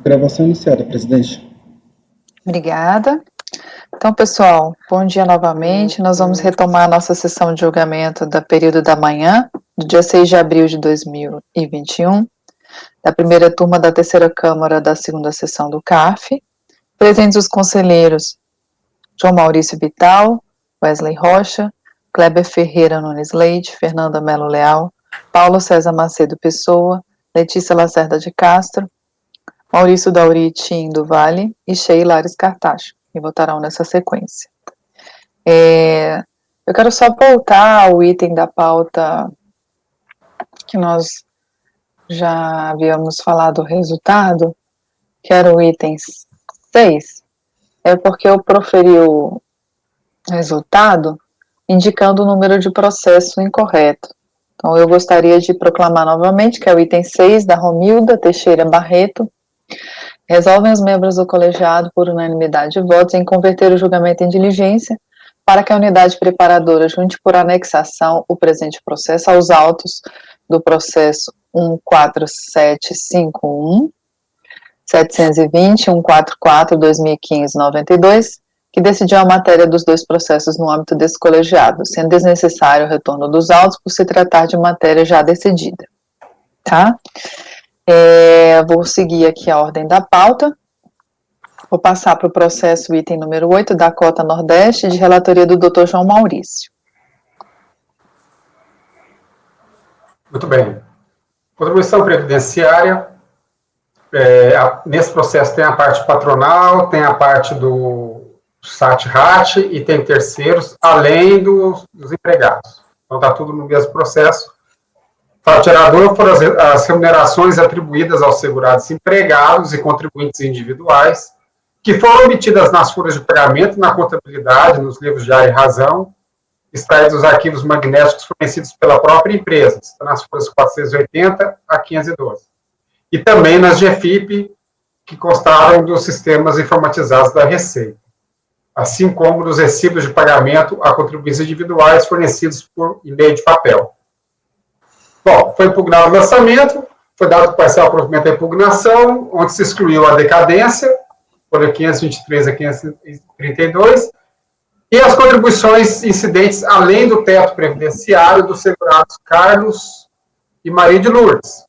Gravação iniciada, presidente. Obrigada. Então, pessoal, bom dia novamente. Nós vamos retomar a nossa sessão de julgamento do período da manhã, do dia 6 de abril de 2021, da primeira turma da terceira Câmara da segunda sessão do CARF. Presentes os conselheiros João Maurício Vital, Wesley Rocha, Kleber Ferreira Nunes Leite, Fernanda Melo Leal, Paulo César Macedo Pessoa, Letícia Lacerda de Castro, Maurício Dauritim do Vale e Sheila Ares Cartacho, que votarão nessa sequência. Eu quero só voltar ao item da pauta que nós já havíamos falado o resultado, que era o item 6, porque eu proferi o resultado indicando o número de processo incorreto. Então, eu gostaria de proclamar novamente que é o item 6 da Romilda Teixeira Barreto. Resolvem os membros do colegiado, por unanimidade de votos, em converter o julgamento em diligência para que a unidade preparadora junte por anexação o presente processo aos autos do processo 14751, 720, 144, 2015, 92, que decidiu a matéria dos dois processos no âmbito desse colegiado, sendo desnecessário o retorno dos autos por se tratar de matéria já decidida. Tá? Vou seguir aqui a ordem da pauta. Vou passar para o processo item número 8 da cota Nordeste, de relatoria do Dr. João Maurício. Muito bem. Contribuição previdenciária. Nesse processo tem a parte patronal, tem a parte do SAT-RAT e tem terceiros, além dos empregados. Então, está tudo no mesmo processo. Para o gerador foram as remunerações atribuídas aos segurados empregados e contribuintes individuais, que foram obtidas nas folhas de pagamento, na contabilidade, nos livros de área e razão, extraídos dos arquivos magnéticos fornecidos pela própria empresa, nas folhas 480 a 512. E também nas GFIP, que constaram dos sistemas informatizados da Receita, assim como dos recibos de pagamento a contribuintes individuais fornecidos por e-mail de papel. Bom, foi impugnado o lançamento, foi dado parcial provimento à impugnação, onde se excluiu a decadência, folha 523 a 532, e as contribuições incidentes além do teto previdenciário dos segurados Carlos e Maria de Lourdes.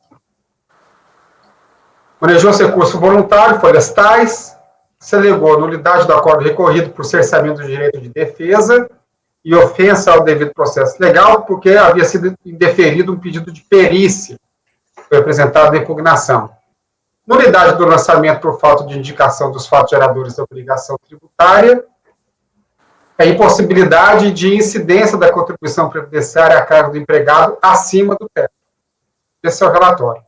Manejou-se recurso voluntário, folhas tais, se alegou nulidade do acordo recorrido por cerceamento do direito de defesa e ofensa ao devido processo legal, porque havia sido indeferido um pedido de perícia, foi apresentado na impugnação. Nulidade do lançamento por falta de indicação dos fatos geradores da obrigação tributária, a impossibilidade de incidência da contribuição previdenciária a cargo do empregado acima do teto. Esse é o relatório.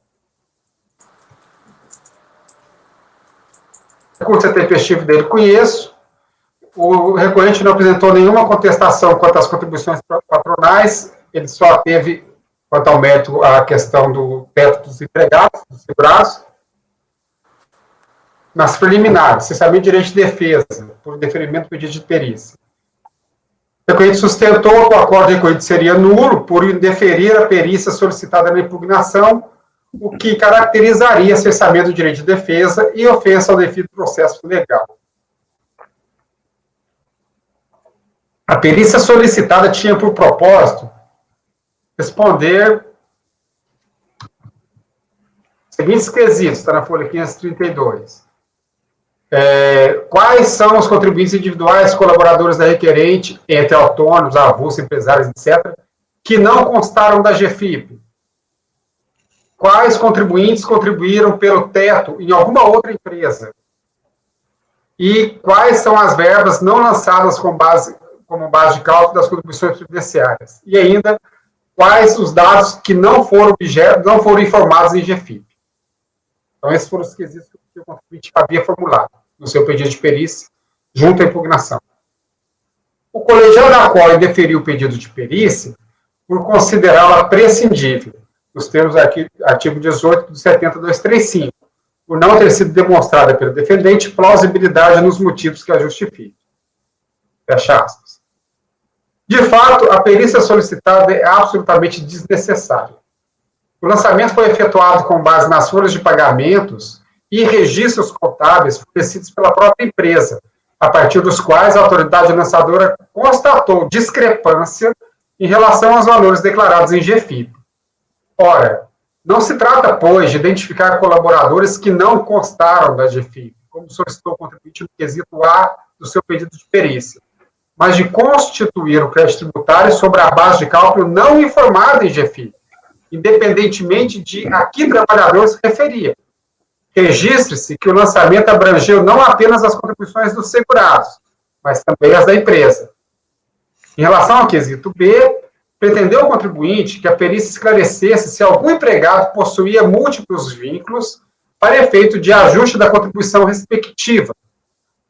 O recurso tempestivo dele conheço. O recorrente não apresentou nenhuma contestação quanto às contribuições patronais, ele só teve, quanto ao mérito, a questão do teto dos empregados, dos segurados. Nas preliminares, cessamento de direito de defesa, por deferimento do pedido de perícia. O recorrente sustentou que o acordo recorrido seria nulo por indeferir a perícia solicitada na impugnação, o que caracterizaria cessamento do direito de defesa e ofensa ao devido processo legal. A perícia solicitada tinha por propósito responder os seguintes quesitos, está na folha 532. Quais são os contribuintes individuais, colaboradores da requerente, entre autônomos, avulsos, empresários, etc., que não constaram da GFIP? Quais contribuintes contribuíram pelo teto em alguma outra empresa? E quais são as verbas não lançadas como base de cálculo das contribuições previdenciárias? E ainda, quais os dados que não foram informados em GFIP? Então, esses foram os quesitos que o contribuinte havia formulado no seu pedido de perícia, junto à impugnação. O colegiado da qual indeferiu o pedido de perícia por considerá-la prescindível, nos termos do artigo 18 do 70.235, por não ter sido demonstrada pelo defendente plausibilidade nos motivos que a justifiquem. Fecha aspas. De fato, a perícia solicitada é absolutamente desnecessária. O lançamento foi efetuado com base nas folhas de pagamentos e registros contábeis fornecidos pela própria empresa, a partir dos quais a autoridade lançadora constatou discrepância em relação aos valores declarados em GFIP. Ora, não se trata, pois, de identificar colaboradores que não constaram da GFIP, como solicitou o contribuinte no quesito A do seu pedido de perícia, mas de constituir o crédito tributário sobre a base de cálculo não informada em GFIP, independentemente de a que trabalhador se referia. Registre-se que o lançamento abrangeu não apenas as contribuições dos segurados, mas também as da empresa. Em relação ao quesito B, pretendeu o contribuinte que a perícia esclarecesse se algum empregado possuía múltiplos vínculos para efeito de ajuste da contribuição respectiva.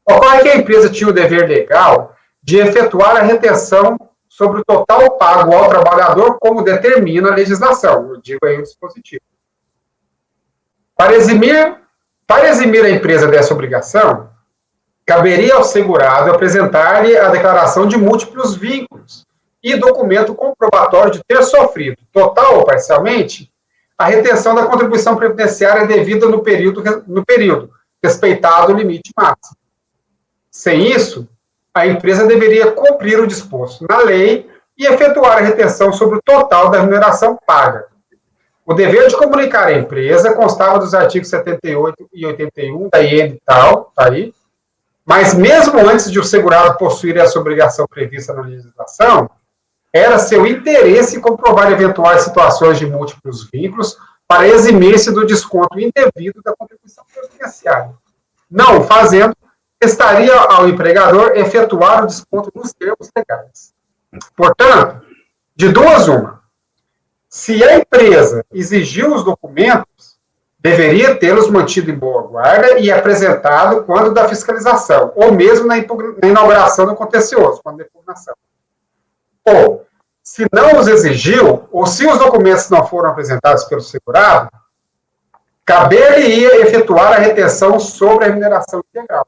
Ocorre que a empresa tinha o dever legal de efetuar a retenção sobre o total pago ao trabalhador, como determina a legislação, eu digo aí o dispositivo. Para eximir a empresa dessa obrigação, caberia ao segurado apresentar-lhe a declaração de múltiplos vínculos e documento comprobatório de ter sofrido, total ou parcialmente, a retenção da contribuição previdenciária devida no período, respeitado o limite máximo. Sem isso, a empresa deveria cumprir o disposto na lei e efetuar a retenção sobre o total da remuneração paga. O dever de comunicar à empresa constava dos artigos 78 e 81 da IN tal, tá aí, mas mesmo antes de o segurado possuir essa obrigação prevista na legislação, era seu interesse comprovar eventuais situações de múltiplos vínculos para eximir-se do desconto indevido da contribuição previdenciária. Não o fazendo, estaria ao empregador efetuar o desconto nos termos legais. Portanto, de duas uma. Se a empresa exigiu os documentos, deveria tê-los mantido em boa guarda e apresentado quando da fiscalização, ou mesmo na inauguração do contencioso, quando da impugnação. Ou, se não os exigiu, ou se os documentos não foram apresentados pelo segurado, caber-lhe-ia efetuar a retenção sobre a remuneração integral.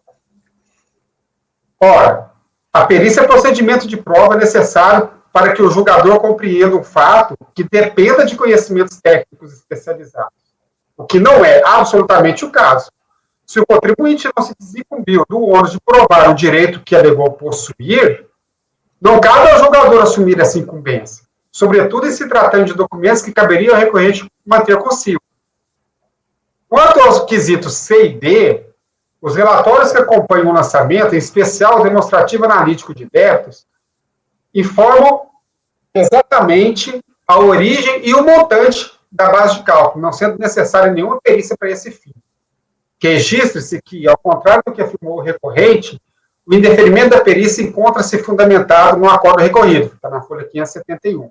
Ora, a perícia é procedimento de prova necessário para que o julgador compreenda um fato que dependa de conhecimentos técnicos especializados, o que não é absolutamente o caso. Se o contribuinte não se desincumbiu do ônus de provar o direito que alegou possuir, não cabe ao julgador assumir essa incumbência, sobretudo em se tratando de documentos que caberia ao recorrente manter consigo. Quanto aos quesitos C e D, os relatórios que acompanham o lançamento, em especial o demonstrativo analítico de débitos, informam exatamente a origem e o montante da base de cálculo, não sendo necessária nenhuma perícia para esse fim. Registre-se que, ao contrário do que afirmou o recorrente, o indeferimento da perícia encontra-se fundamentado no acordo recorrido, está na folha 571.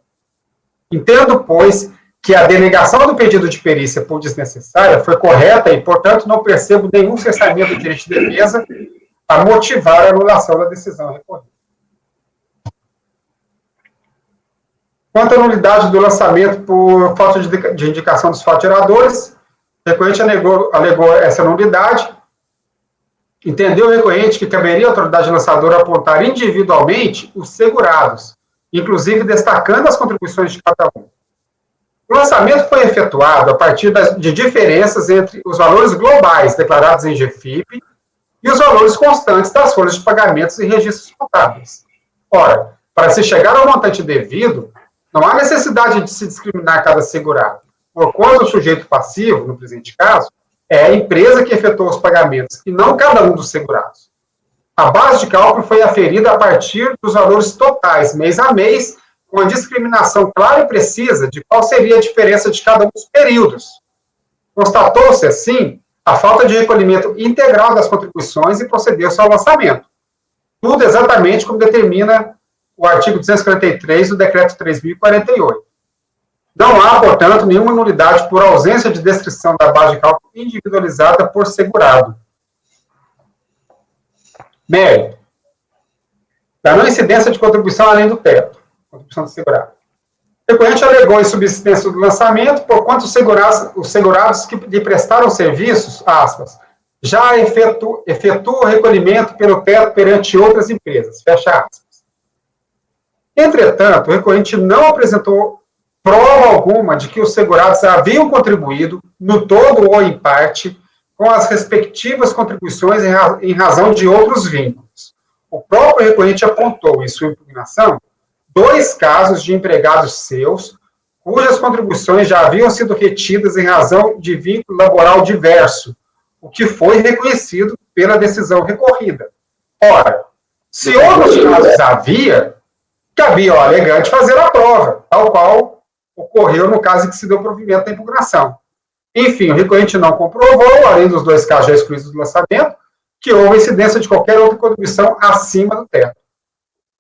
Entendo, pois, que a denegação do pedido de perícia por desnecessária foi correta e, portanto, não percebo nenhum cessamento do direito de defesa a motivar a anulação da decisão recorrida. Quanto à nulidade do lançamento por falta de indicação dos faturadores, o recorrente alegou essa nulidade, entendeu o recorrente que caberia à autoridade lançadora apontar individualmente os segurados, inclusive destacando as contribuições de cada um. O lançamento foi efetuado a partir de diferenças entre os valores globais declarados em GFIP e os valores constantes das folhas de pagamentos e registros contábeis. Ora, para se chegar ao montante devido, não há necessidade de se discriminar cada segurado, porquanto o sujeito passivo, no presente caso, é a empresa que efetuou os pagamentos e não cada um dos segurados. A base de cálculo foi aferida a partir dos valores totais, mês a mês, com a discriminação clara e precisa de qual seria a diferença de cada um dos períodos. Constatou-se, assim, a falta de recolhimento integral das contribuições e procedeu-se ao lançamento. Tudo exatamente como determina o artigo 243 do Decreto 3.048. Não há, portanto, nenhuma nulidade por ausência de descrição da base de cálculo individualizada por segurado. Mérito. Da não incidência de contribuição além do teto. Contribuição do segurado. O recorrente alegou em subsistência do lançamento, porquanto os segurados que lhe prestaram serviços, aspas, já efetuam o recolhimento pelo teto perante outras empresas, fecha aspas. Entretanto, o recorrente não apresentou prova alguma de que os segurados haviam contribuído, no todo ou em parte, com as respectivas contribuições em razão de outros vínculos. O próprio recorrente apontou em sua impugnação 2 casos de empregados seus, cujas contribuições já haviam sido retidas em razão de vínculo laboral diverso, o que foi reconhecido pela decisão recorrida. Ora, se outros casos havia, cabia ao alegante fazer a prova, tal qual ocorreu no caso em que se deu provimento da impugnação. Enfim, o recorrente não comprovou, além dos 2 casos já excluídos do lançamento, que houve incidência de qualquer outra contribuição acima do teto.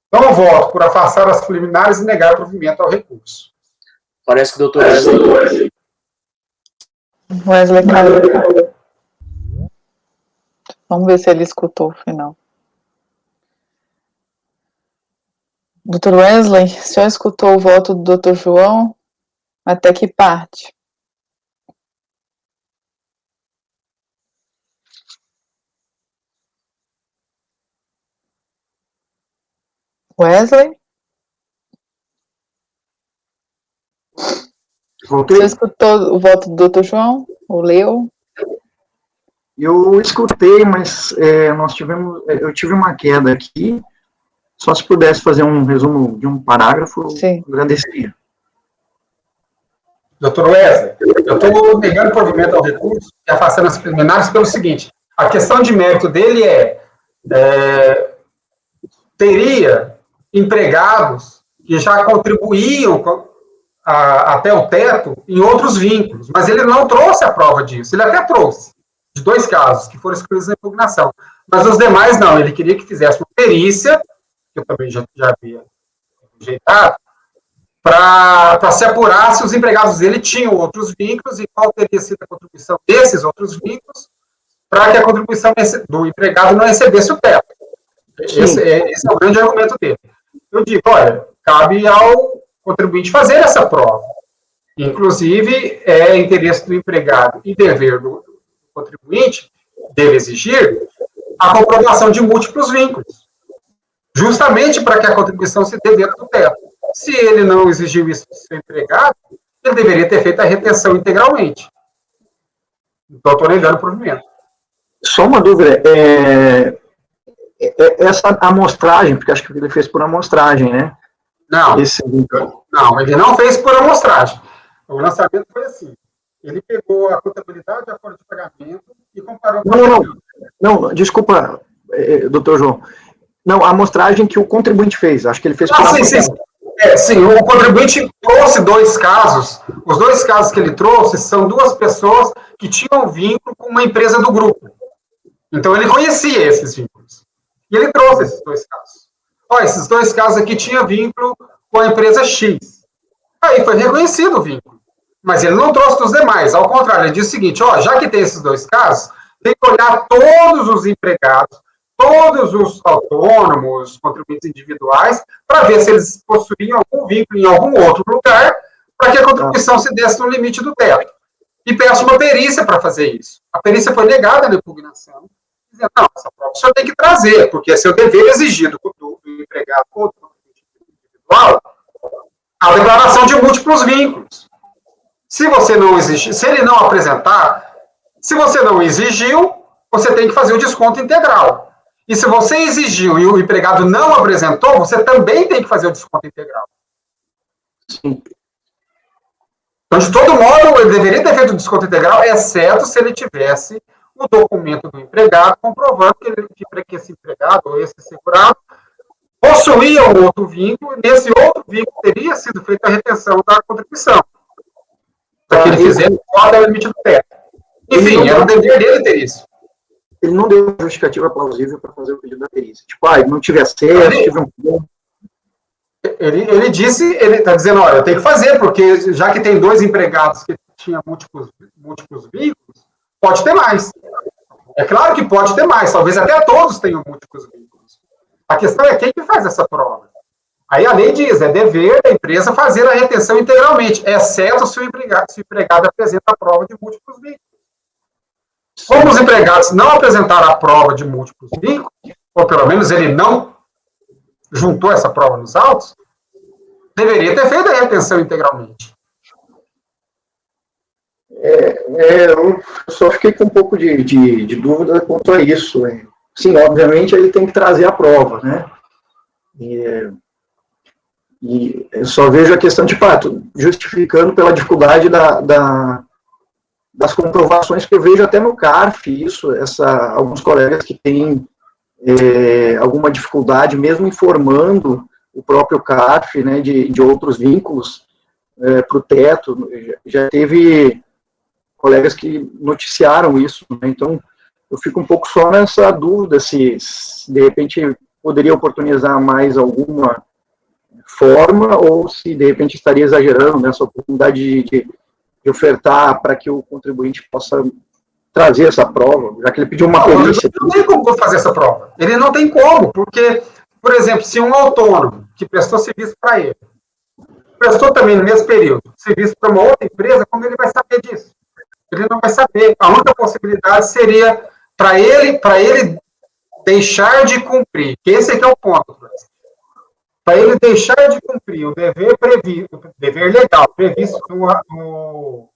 Então, voto por afastar as preliminares e negar provimento ao recurso. Parece que o doutor Wesley. Wesley caiu. Vamos ver se ele escutou o final. Doutor Wesley, o senhor escutou o voto do doutor João? Até que parte? Wesley? Voltei? Você escutou o voto do Dr. João? Ou leu? Eu escutei, mas eu tive uma queda aqui. Só se pudesse fazer um resumo de um parágrafo, Sim. eu agradeceria. Doutor Wesley, eu estou negando provimento ao recurso e afastando as preliminares pelo seguinte: a questão de mérito dele teria empregados que já contribuíam até o teto em outros vínculos, mas ele não trouxe a prova disso. Ele até trouxe, de 2 casos, que foram excluídos na impugnação. Mas os demais não, ele queria que fizesse uma perícia, que eu também já havia rejeitado, para se apurar se os empregados dele tinham outros vínculos e qual teria sido a contribuição desses outros vínculos para que a contribuição do empregado não excedesse o teto. Esse é o grande argumento dele. Eu digo, olha, cabe ao contribuinte fazer essa prova. Inclusive, é interesse do empregado e dever do contribuinte, deve exigir a comprovação de múltiplos vínculos, justamente para que a contribuição se dê dentro do teto. Se ele não exigiu isso do seu empregado, ele deveria ter feito a retenção integralmente. Então, estou negando o provimento. Só uma dúvida, essa amostragem, porque acho que ele fez por amostragem, né? Não, ele não fez por amostragem. O lançamento foi assim. Ele pegou a contabilidade e a folha de pagamento e comparou com Não, desculpa, doutor João. Não, a amostragem que o contribuinte fez, acho que ele fez por amostragem. Sim, o contribuinte trouxe 2 casos. Os 2 casos que ele trouxe são 2 pessoas que tinham vínculo com uma empresa do grupo. Então, ele conhecia esses vínculos. E ele trouxe esses 2 casos. Esses 2 casos aqui tinham vínculo com a empresa X. Aí foi reconhecido o vínculo. Mas ele não trouxe dos demais. Ao contrário, ele disse o seguinte, já que tem esses 2 casos, tem que olhar todos os empregados, todos os autônomos, contribuintes individuais, para ver se eles possuíam algum vínculo em algum outro lugar, para que a contribuição se desse no limite do teto. E peço uma perícia para fazer isso. A perícia foi negada na impugnação. Dizendo, não, essa prova o senhor tem que trazer, porque é seu dever exigido do empregado ou do contribuinte individual a declaração de múltiplos vínculos. Se você não exigir, se ele não apresentar, se você não exigiu, você tem que fazer o desconto integral. E se você exigiu e o empregado não apresentou, você também tem que fazer o desconto integral. Sim. Então, de todo modo, ele deveria ter feito o desconto integral, exceto se ele tivesse o documento do empregado comprovando que esse empregado ou esse segurado possuía um outro vínculo, e nesse outro vínculo teria sido feita a retenção da contribuição. Para que ele fizesse fora do limite do teto. Enfim, era o dever dele ter isso. Ele não deu justificativa plausível para fazer o pedido da perícia. Tipo, não tive acesso, tive um... Ele disse, ele está dizendo, olha, eu tenho que fazer, porque já que tem 2 empregados que tinham múltiplos vínculos, pode ter mais. É claro que pode ter mais, talvez até todos tenham múltiplos vínculos. A questão é quem que faz essa prova. Aí a lei diz, é dever da empresa fazer a retenção integralmente, exceto se o empregado apresenta a prova de múltiplos vínculos. Como os empregados não apresentaram a prova de múltiplos vínculos, ou pelo menos ele não juntou essa prova nos autos, deveria ter feito a retenção integralmente. Eu só fiquei com um pouco de dúvida quanto a isso. Sim, obviamente ele tem que trazer a prova, né? E eu só vejo a questão de fato, justificando pela dificuldade das comprovações que eu vejo até no CARF, alguns colegas que têm alguma dificuldade, mesmo informando o próprio CARF, né, de outros vínculos para o teto. Já teve colegas que noticiaram isso, né? Então eu fico um pouco só nessa dúvida se de repente poderia oportunizar mais alguma forma, ou se de repente estaria exagerando nessa oportunidade de ofertar para que o contribuinte possa trazer essa prova, já que ele pediu uma perícia. Ele não tem como fazer essa prova. Ele não tem como, porque, por exemplo, se um autônomo que prestou serviço para ele, prestou também no mesmo período serviço para uma outra empresa, como ele vai saber disso? Ele não vai saber. A única possibilidade seria para ele deixar de cumprir, que esse aqui é o ponto, para ele deixar de cumprir o dever legal previsto no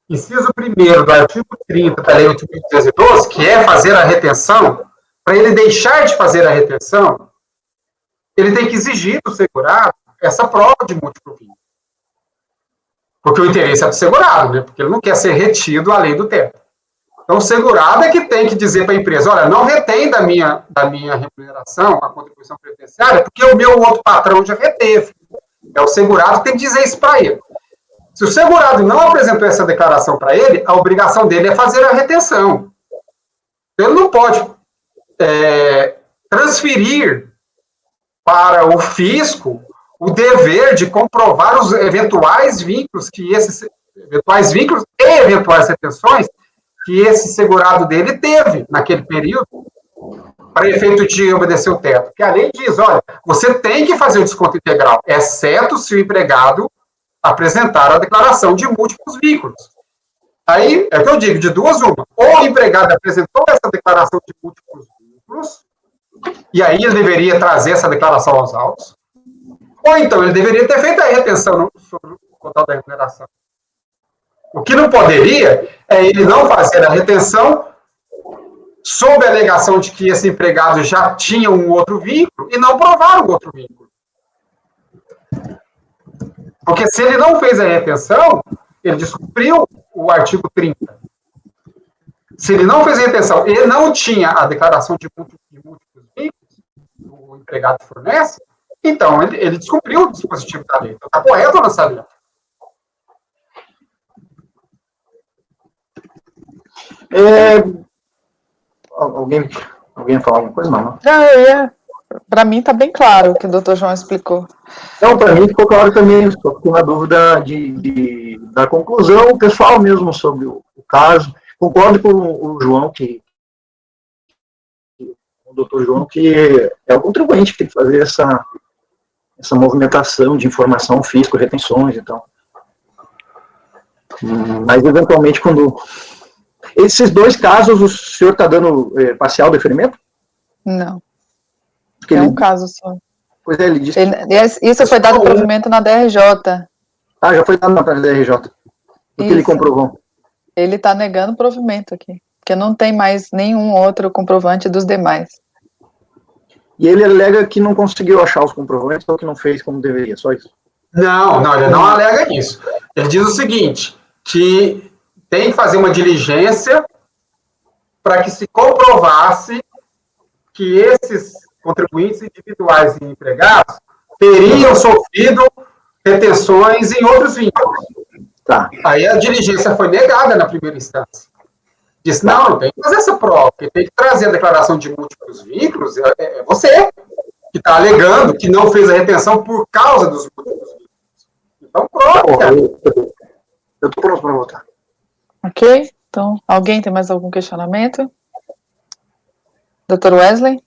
inciso 1º do artigo 30 da Lei 8.212, que é fazer a retenção, para ele deixar de fazer a retenção, ele tem que exigir do segurado essa prova de múltiplo vínculo. Porque o interesse é do segurado, né? Porque ele não quer ser retido além do teto. Então, o segurado é que tem que dizer para a empresa, olha, não retém da minha remuneração a contribuição previdenciária, porque o meu outro patrão já reteve. É o segurado que tem que dizer isso para ele. Se o segurado não apresentou essa declaração para ele, a obrigação dele é fazer a retenção. Ele não pode transferir para o fisco o dever de comprovar os eventuais vínculos e eventuais retenções que esse segurado dele teve naquele período, para efeito de obedecer o teto. Porque a lei diz, olha, você tem que fazer o desconto integral, exceto se o empregado apresentar a declaração de múltiplos vínculos. Aí, é o que eu digo, de duas uma. Ou o empregado apresentou essa declaração de múltiplos vínculos, e aí ele deveria trazer essa declaração aos autos, ou então ele deveria ter feito a retenção sobre o total da remuneração. O que não poderia é ele não fazer a retenção sob a alegação de que esse empregado já tinha um outro vínculo e não provar o outro vínculo. Porque se ele não fez a retenção, ele descumpriu o artigo 30. Se ele não fez a retenção, ele não tinha a declaração de múltiplos vínculos que o empregado fornece, então ele descumpriu o dispositivo da lei. Então, está correto nessa lei. Alguém ia falar alguma coisa? Não. Para mim está bem claro o que o doutor João explicou. Não, para mim ficou claro também, só fiquei na dúvida da conclusão pessoal mesmo sobre o caso. Concordo com o João, o doutor João, que é o contribuinte que tem que fazer essa movimentação de informação, fisco, retenções e tal. Mas, eventualmente, quando... Esses dois casos, o senhor está dando parcial deferimento? Não. Porque é um caso só. Pois é, ele disse isso foi dado provimento na DRJ. Ah, já foi dado na DRJ. O que ele comprovou? Ele está negando provimento aqui, porque não tem mais nenhum outro comprovante dos demais. E ele alega que não conseguiu achar os comprovantes ou que não fez como deveria, só isso? Não, ele não alega isso. Ele diz o seguinte, que tem que fazer uma diligência para que se comprovasse que esses contribuintes individuais e empregados teriam sofrido retenções em outros vínculos. Tá. Aí a diligência foi negada na primeira instância. Disse, não tem que fazer essa prova, porque tem que trazer a declaração de múltiplos vínculos, é você que está alegando que não fez a retenção por causa dos múltiplos vínculos. Então, pronto. Eu estou pronto para votar. Ok, então, alguém tem mais algum questionamento? Dr. Wesley?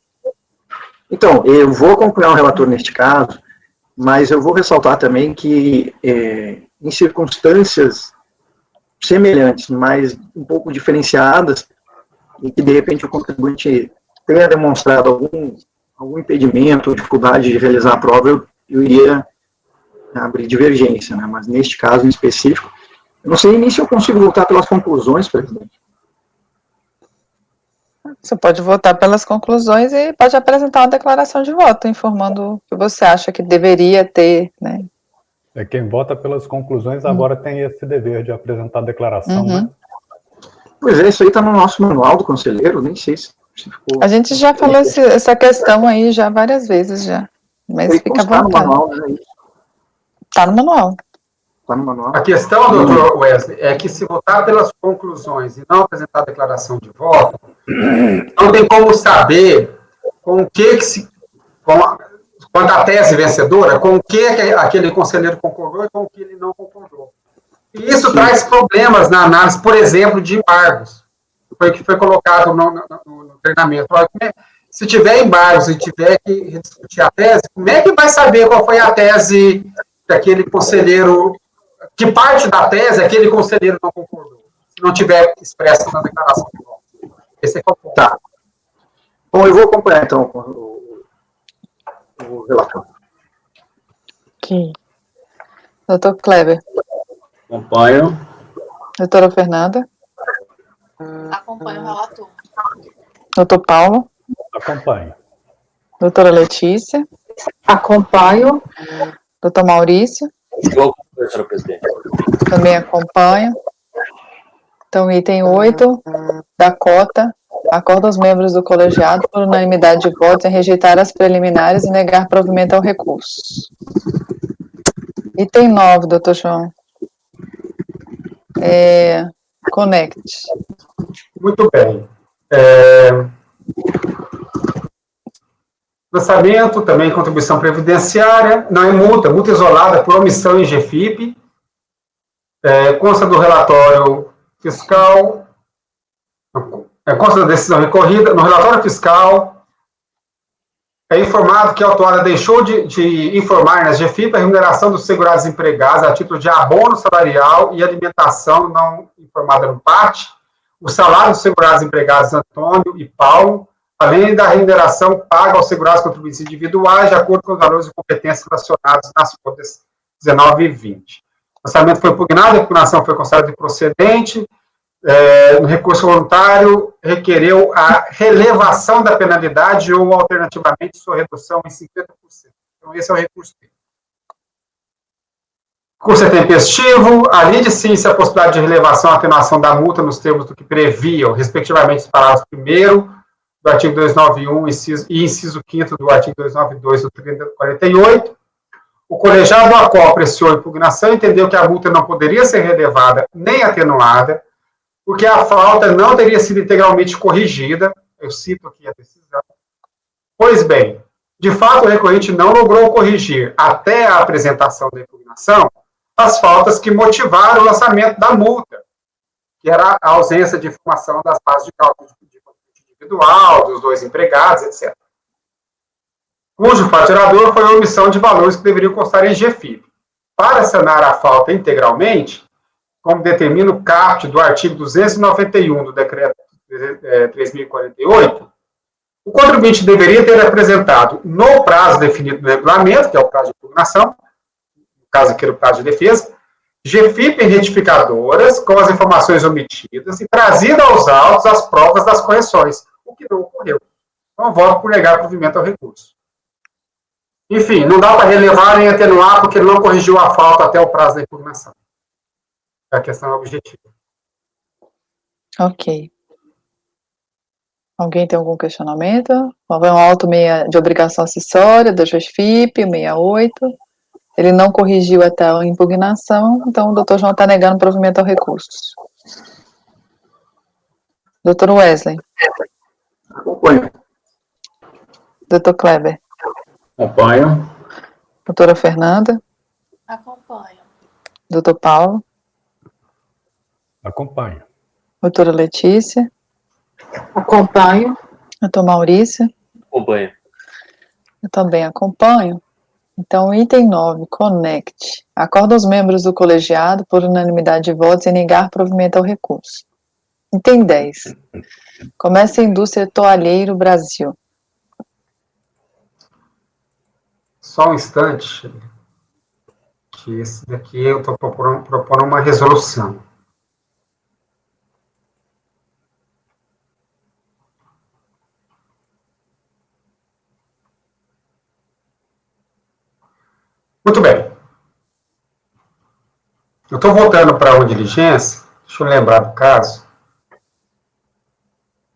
Então, eu vou acompanhar o relator neste caso, mas eu vou ressaltar também que, em circunstâncias semelhantes, mas um pouco diferenciadas, e que, de repente, o contribuinte tenha demonstrado algum impedimento, dificuldade de realizar a prova, eu iria abrir divergência, né? Mas neste caso em específico, Eu não sei nem se eu consigo votar pelas conclusões, presidente. Você pode votar pelas conclusões e pode apresentar uma declaração de voto, informando o que você acha que deveria ter, né? Quem vota pelas conclusões agora tem esse dever de apresentar a declaração, Uhum. né? Pois é, isso aí está no nosso manual do conselheiro, nem sei se ficou... A gente já falou essa questão aí já várias vezes já, mas Tem que fica à constar no vontade. manual, né? Tá no manual. Tá no manual. A questão, doutor Wesley, é que se votar pelas conclusões e não apresentar a declaração de voto, não tem como saber com o que se... quanto à tese vencedora, com o que aquele conselheiro concordou e com o que ele não concordou. E isso traz problemas na análise, por exemplo, de embargos, que foi colocado no treinamento. Se tiver embargos e tiver que discutir a tese, como é que vai saber qual foi a tese daquele conselheiro, que parte da tese aquele conselheiro não concordou, se não tiver expresso na declaração de voto? Esse é o ponto. Tá. Bom, eu vou acompanhar, então, o relator. Ok. Doutor Kleber. Acompanho. Doutora Fernanda. Acompanho o relator. Doutor Paulo. Acompanho. Doutora Letícia. Acompanho. Doutor Maurício. Eu acompanho, senhora presidente. Também acompanho. Então, item 8, da cota, acorda os membros do colegiado por unanimidade de votos em rejeitar as preliminares e negar provimento ao recurso. Item 9, doutor João. Conect. Muito bem. Lançamento, também contribuição previdenciária, não é multa, multa isolada por omissão em GFIP, consta do relatório fiscal, consta da decisão recorrida, no relatório fiscal, é informado que a autuada deixou de informar nas GFIP a remuneração dos segurados empregados a título de abono salarial e alimentação não informada no PAT, o salário dos segurados empregados Antônio e Paulo, além da remuneração paga aos segurados contribuintes individuais, de acordo com os valores de competência relacionados nas folhas 19 e 20. O orçamento foi impugnado, a impugnação foi considerada improcedente, no recurso voluntário, requereu a relevação da penalidade ou, alternativamente, sua redução em 50%. Então, esse é o recurso dele. Recurso é tempestivo, além de sim a possibilidade de relevação e atenuação da multa nos termos do que previam, respectivamente, os parágrafos 1º do artigo 291 e inciso 5º do artigo 292 do 3048, o colegiado a qual apreciou a impugnação entendeu que a multa não poderia ser relevada nem atenuada, porque a falta não teria sido integralmente corrigida, eu cito aqui a decisão. Pois bem, de fato, o recorrente não logrou corrigir, até a apresentação da impugnação, as faltas que motivaram o lançamento da multa, que era a ausência de informação das bases de cálculo de contribuinte individual, dos dois empregados, etc. Cujo faturador foi a omissão de valores que deveriam constar em GFIP. Para sanar a falta integralmente, como determina o caput do artigo 291 do decreto 3.048, o contribuinte deveria ter apresentado, no prazo definido no regulamento, que é o prazo de impugnação, no caso aqui era o prazo de defesa, GFIP retificadoras com as informações omitidas e trazido aos autos as provas das correções, o que não ocorreu. Então, voto por negar provimento ao recurso. Enfim, não dá para relevar nem atenuar porque não corrigiu a falta até o prazo da impugnação. A questão é objetiva. Ok. Alguém tem algum questionamento? Houve um auto de obrigação acessória da GFIP, 68. Ele não corrigiu até a impugnação, então o doutor João está negando provimento ao recurso. Doutor Wesley. Acompanho. Doutor Kleber. Acompanho. Doutora Fernanda. Acompanho. Doutor Paulo. Acompanho. Doutora Letícia. Acompanho. Doutor Maurício. Acompanho. Eu também acompanho. Então, item 9, Conect. Acorda os membros do colegiado, por unanimidade de votos, em negar provimento ao recurso. Item 10. Comércio e Indústria Toalheiro Brasil. Só um instante. que esse daqui eu estou propondo uma resolução. Muito bem. Eu estou voltando para uma diligência, deixa eu lembrar do caso.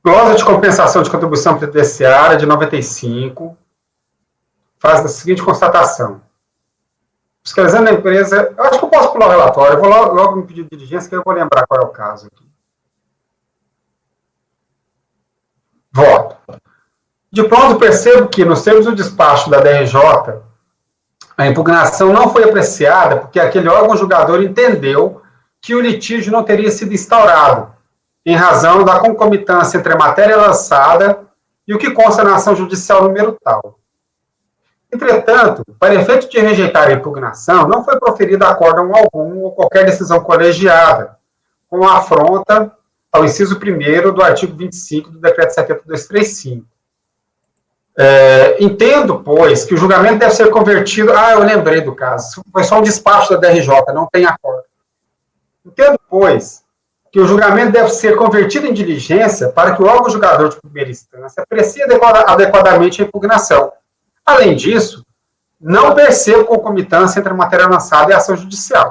Glosa de compensação de contribuição previdenciária de 95, faz a seguinte constatação. Fiscalizando a empresa, eu acho que eu posso pular o relatório, eu vou logo no pedido de diligência, que eu vou lembrar qual é o caso aqui. Voto. De pronto, percebo que, nos termos do despacho da DRJ, a impugnação não foi apreciada porque aquele órgão julgador entendeu que o litígio não teria sido instaurado, em razão da concomitância entre a matéria lançada e o que consta na ação judicial número tal. Entretanto, para efeito de rejeitar a impugnação, não foi proferida acórdão algum ou qualquer decisão colegiada, com afronta ao inciso 1º do artigo 25 do Decreto 7235. Entendo, pois, que o julgamento deve ser convertido... eu lembrei do caso. Foi só um despacho da DRJ, não tem acordo. Entendo, pois, que o julgamento deve ser convertido em diligência para que o órgão julgador de primeira instância aprecie adequadamente a impugnação. Além disso, não percebo concomitância entre a matéria lançada e a ação judicial.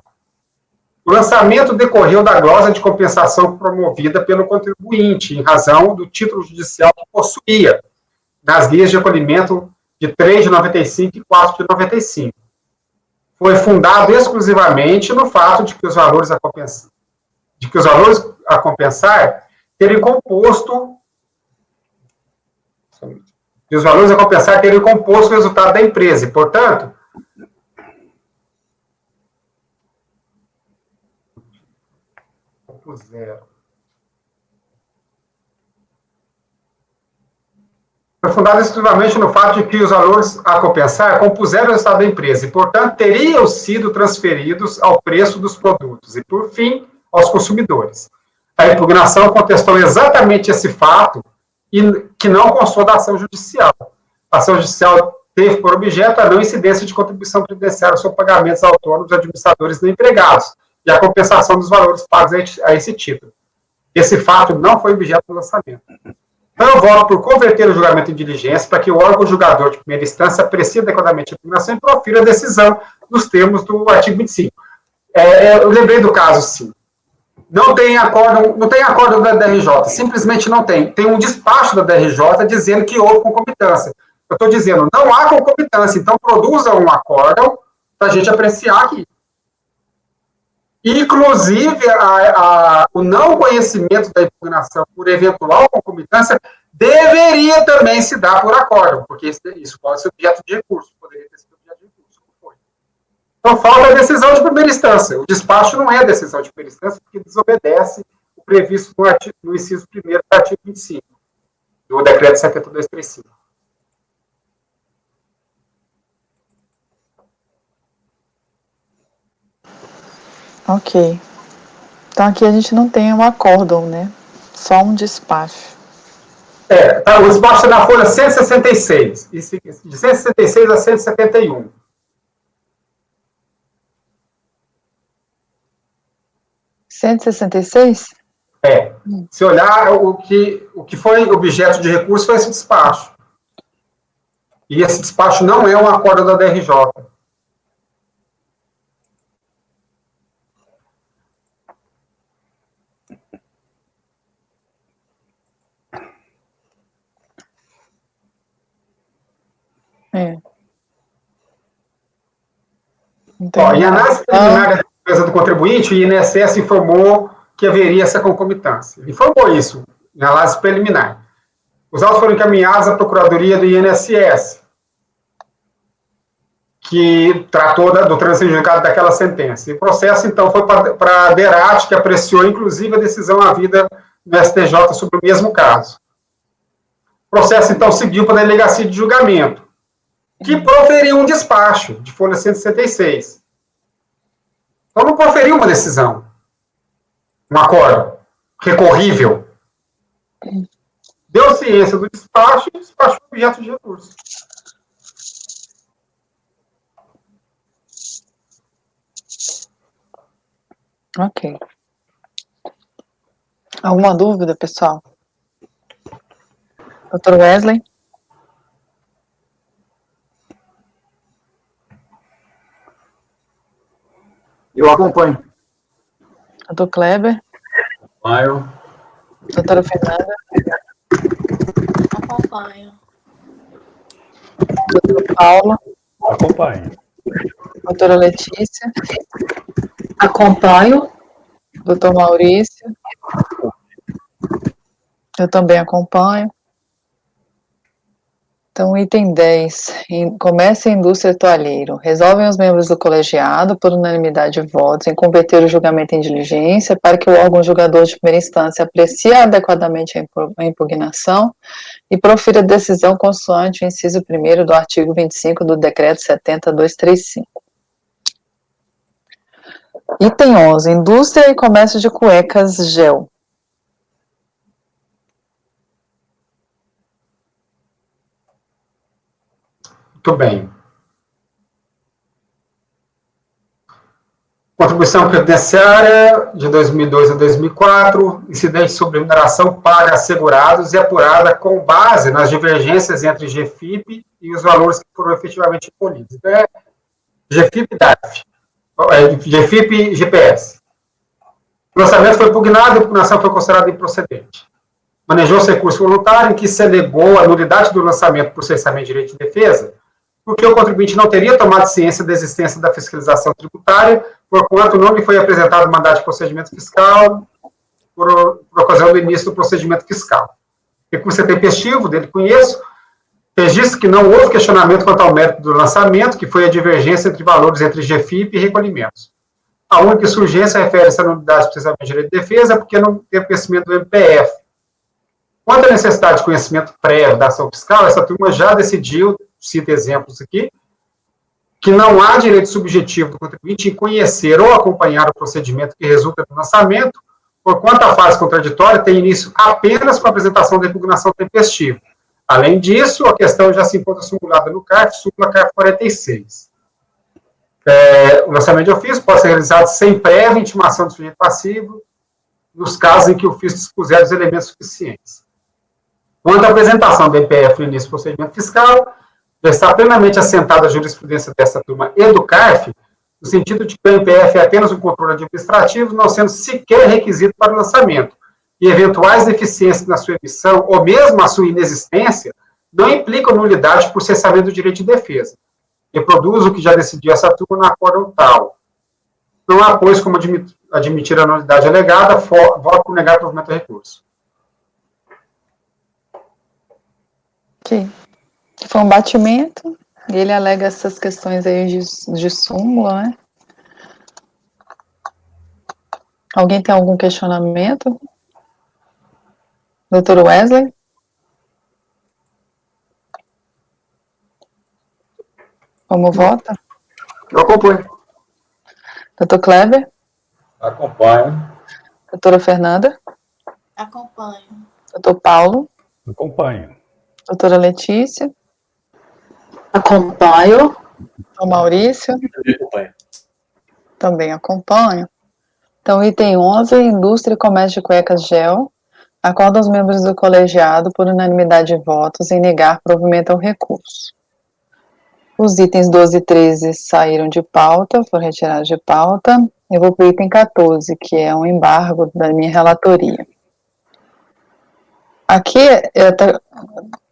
O lançamento decorreu da glosa de compensação promovida pelo contribuinte, em razão do título judicial que possuía, nas guias de acolhimento de 3 de 95 e 4 de 95. Foi fundado exclusivamente no fato de que os valores a compensar terem composto o resultado da empresa, e, portanto, foi fundado exclusivamente no fato de que os valores a compensar compuseram o resultado da empresa e, portanto, teriam sido transferidos ao preço dos produtos e, por fim, aos consumidores. A impugnação contestou exatamente esse fato e que não constou da ação judicial. A ação judicial teve por objeto a não incidência de contribuição previdenciária sobre pagamentos autônomos, administradores e empregados e a compensação dos valores pagos a esse título. Esse fato não foi objeto do lançamento. Então, eu voto por converter o julgamento em diligência para que o órgão julgador de primeira instância aprecie adequadamente a impugnação e profira a decisão nos termos do artigo 25. Eu lembrei do caso, sim. Não tem acordo da DRJ, simplesmente não tem. Tem um despacho da DRJ dizendo que houve concomitância. Eu estou dizendo, não há concomitância, então produza um acórdão para a gente apreciar aqui. Inclusive, o não conhecimento da impugnação por eventual concomitância deveria também se dar por acórdão, porque isso pode ser objeto de recurso, poderia ter sido objeto de recurso, como foi. Então, falta a decisão de primeira instância. O despacho não é a decisão de primeira instância, porque desobedece o previsto no inciso 1º do artigo 25, do Decreto 7235. Ok. Então aqui a gente não tem um acórdão, né? Só um despacho. O despacho é na folha 166, de 166 a 171. (166? Se olhar, o que foi objeto de recurso foi esse despacho. E esse despacho não é um acordo da DRJ. Em análise preliminar da defesa do contribuinte, o INSS informou que haveria essa concomitância. Ele informou isso, em análise preliminar. Os autos foram encaminhados à Procuradoria do INSS, que tratou do trânsito julgado daquela sentença. E o processo, então, foi para a DERAT, que apreciou, inclusive, a decisão havida no STJ sobre o mesmo caso. O processo, então, seguiu para a Delegacia de Julgamento, que proferiu um despacho, de folha 166. Então, não proferiu uma decisão, um acordo recorrível. Deu ciência do despacho e o despacho foi objeto de recurso. Ok. Alguma dúvida, pessoal? Dr. Wesley? Eu acompanho. Dr. Kleber? Acompanho. Doutora Fernanda? Acompanho. Doutor Paulo? Acompanho. Doutora Letícia? Acompanho. Doutor Maurício? Eu também acompanho. Então, item 10. Comércio e indústria toalheiro. Resolvem os membros do colegiado, por unanimidade de votos, em converter o julgamento em diligência para que o órgão julgador de primeira instância aprecie adequadamente a impugnação e profira a decisão consoante o inciso 1º do artigo 25 do decreto 70.235. Item 11. Indústria e comércio de cuecas gel. Muito bem. Contribuição previdenciária de 2002 a 2004, incidente sobre remuneração paga a segurados e apurada com base nas divergências entre GFIP e os valores que foram efetivamente recolhidos. Então, é GFIP e DARF. GFIP e GPS. O lançamento foi impugnado e a impugnação foi considerada improcedente. Manejou-se recurso voluntário em que se alegou a nulidade do lançamento por cessamento de direito de defesa, porque o contribuinte não teria tomado ciência da existência da fiscalização tributária, porquanto não lhe foi apresentado mandado de procedimento fiscal por ocasião do início do procedimento fiscal. Recurso é tempestivo, dele conheço, registro que não houve questionamento quanto ao mérito do lançamento, que foi a divergência entre valores entre GFIP e recolhimentos. A única surgência refere-se à nulidade de cessamento de direito de defesa, porque não teve conhecimento do MPF. Quanto à necessidade de conhecimento prévio da ação fiscal, essa turma já decidiu, cito exemplos aqui, que não há direito subjetivo do contribuinte em conhecer ou acompanhar o procedimento que resulta do lançamento, porquanto a fase contraditória tem início apenas com a apresentação da impugnação tempestiva. Além disso, a questão já se encontra simulada no CARF, súmula CARF 46. O lançamento de ofício pode ser realizado sem prévia intimação do sujeito passivo, nos casos em que o ofício dispuser dos elementos suficientes. Quanto à apresentação do MPF no início do procedimento fiscal, já está plenamente assentada a jurisprudência dessa turma e do CARF, no sentido de que o MPF é apenas um controle administrativo, não sendo sequer requisito para o lançamento, e eventuais deficiências na sua emissão, ou mesmo a sua inexistência, não implicam nulidade por cessamento do direito de defesa. Reproduz o que já decidiu essa turma na acórdão tal. Não há, pois, como admitir a nulidade alegada, voto por negar o provimento do recurso. Ok. Foi um batimento, e ele alega essas questões aí de súmula, né? Alguém tem algum questionamento? Doutor Wesley? Como vota? Eu acompanho. Doutor Kleber? Acompanho. Doutora Fernanda? Acompanho. Doutor Paulo? Acompanho. Doutora Letícia? Acompanho. Doutor Maurício? Também acompanho. Também acompanho. Então, item 11, indústria e comércio de cuecas gel. Acorda os membros do colegiado, por unanimidade de votos, em negar provimento ao recurso. Os itens 12 e 13 saíram de pauta, foram retirados de pauta. Eu vou para o item 14, que é um embargo da minha relatoria. Aqui,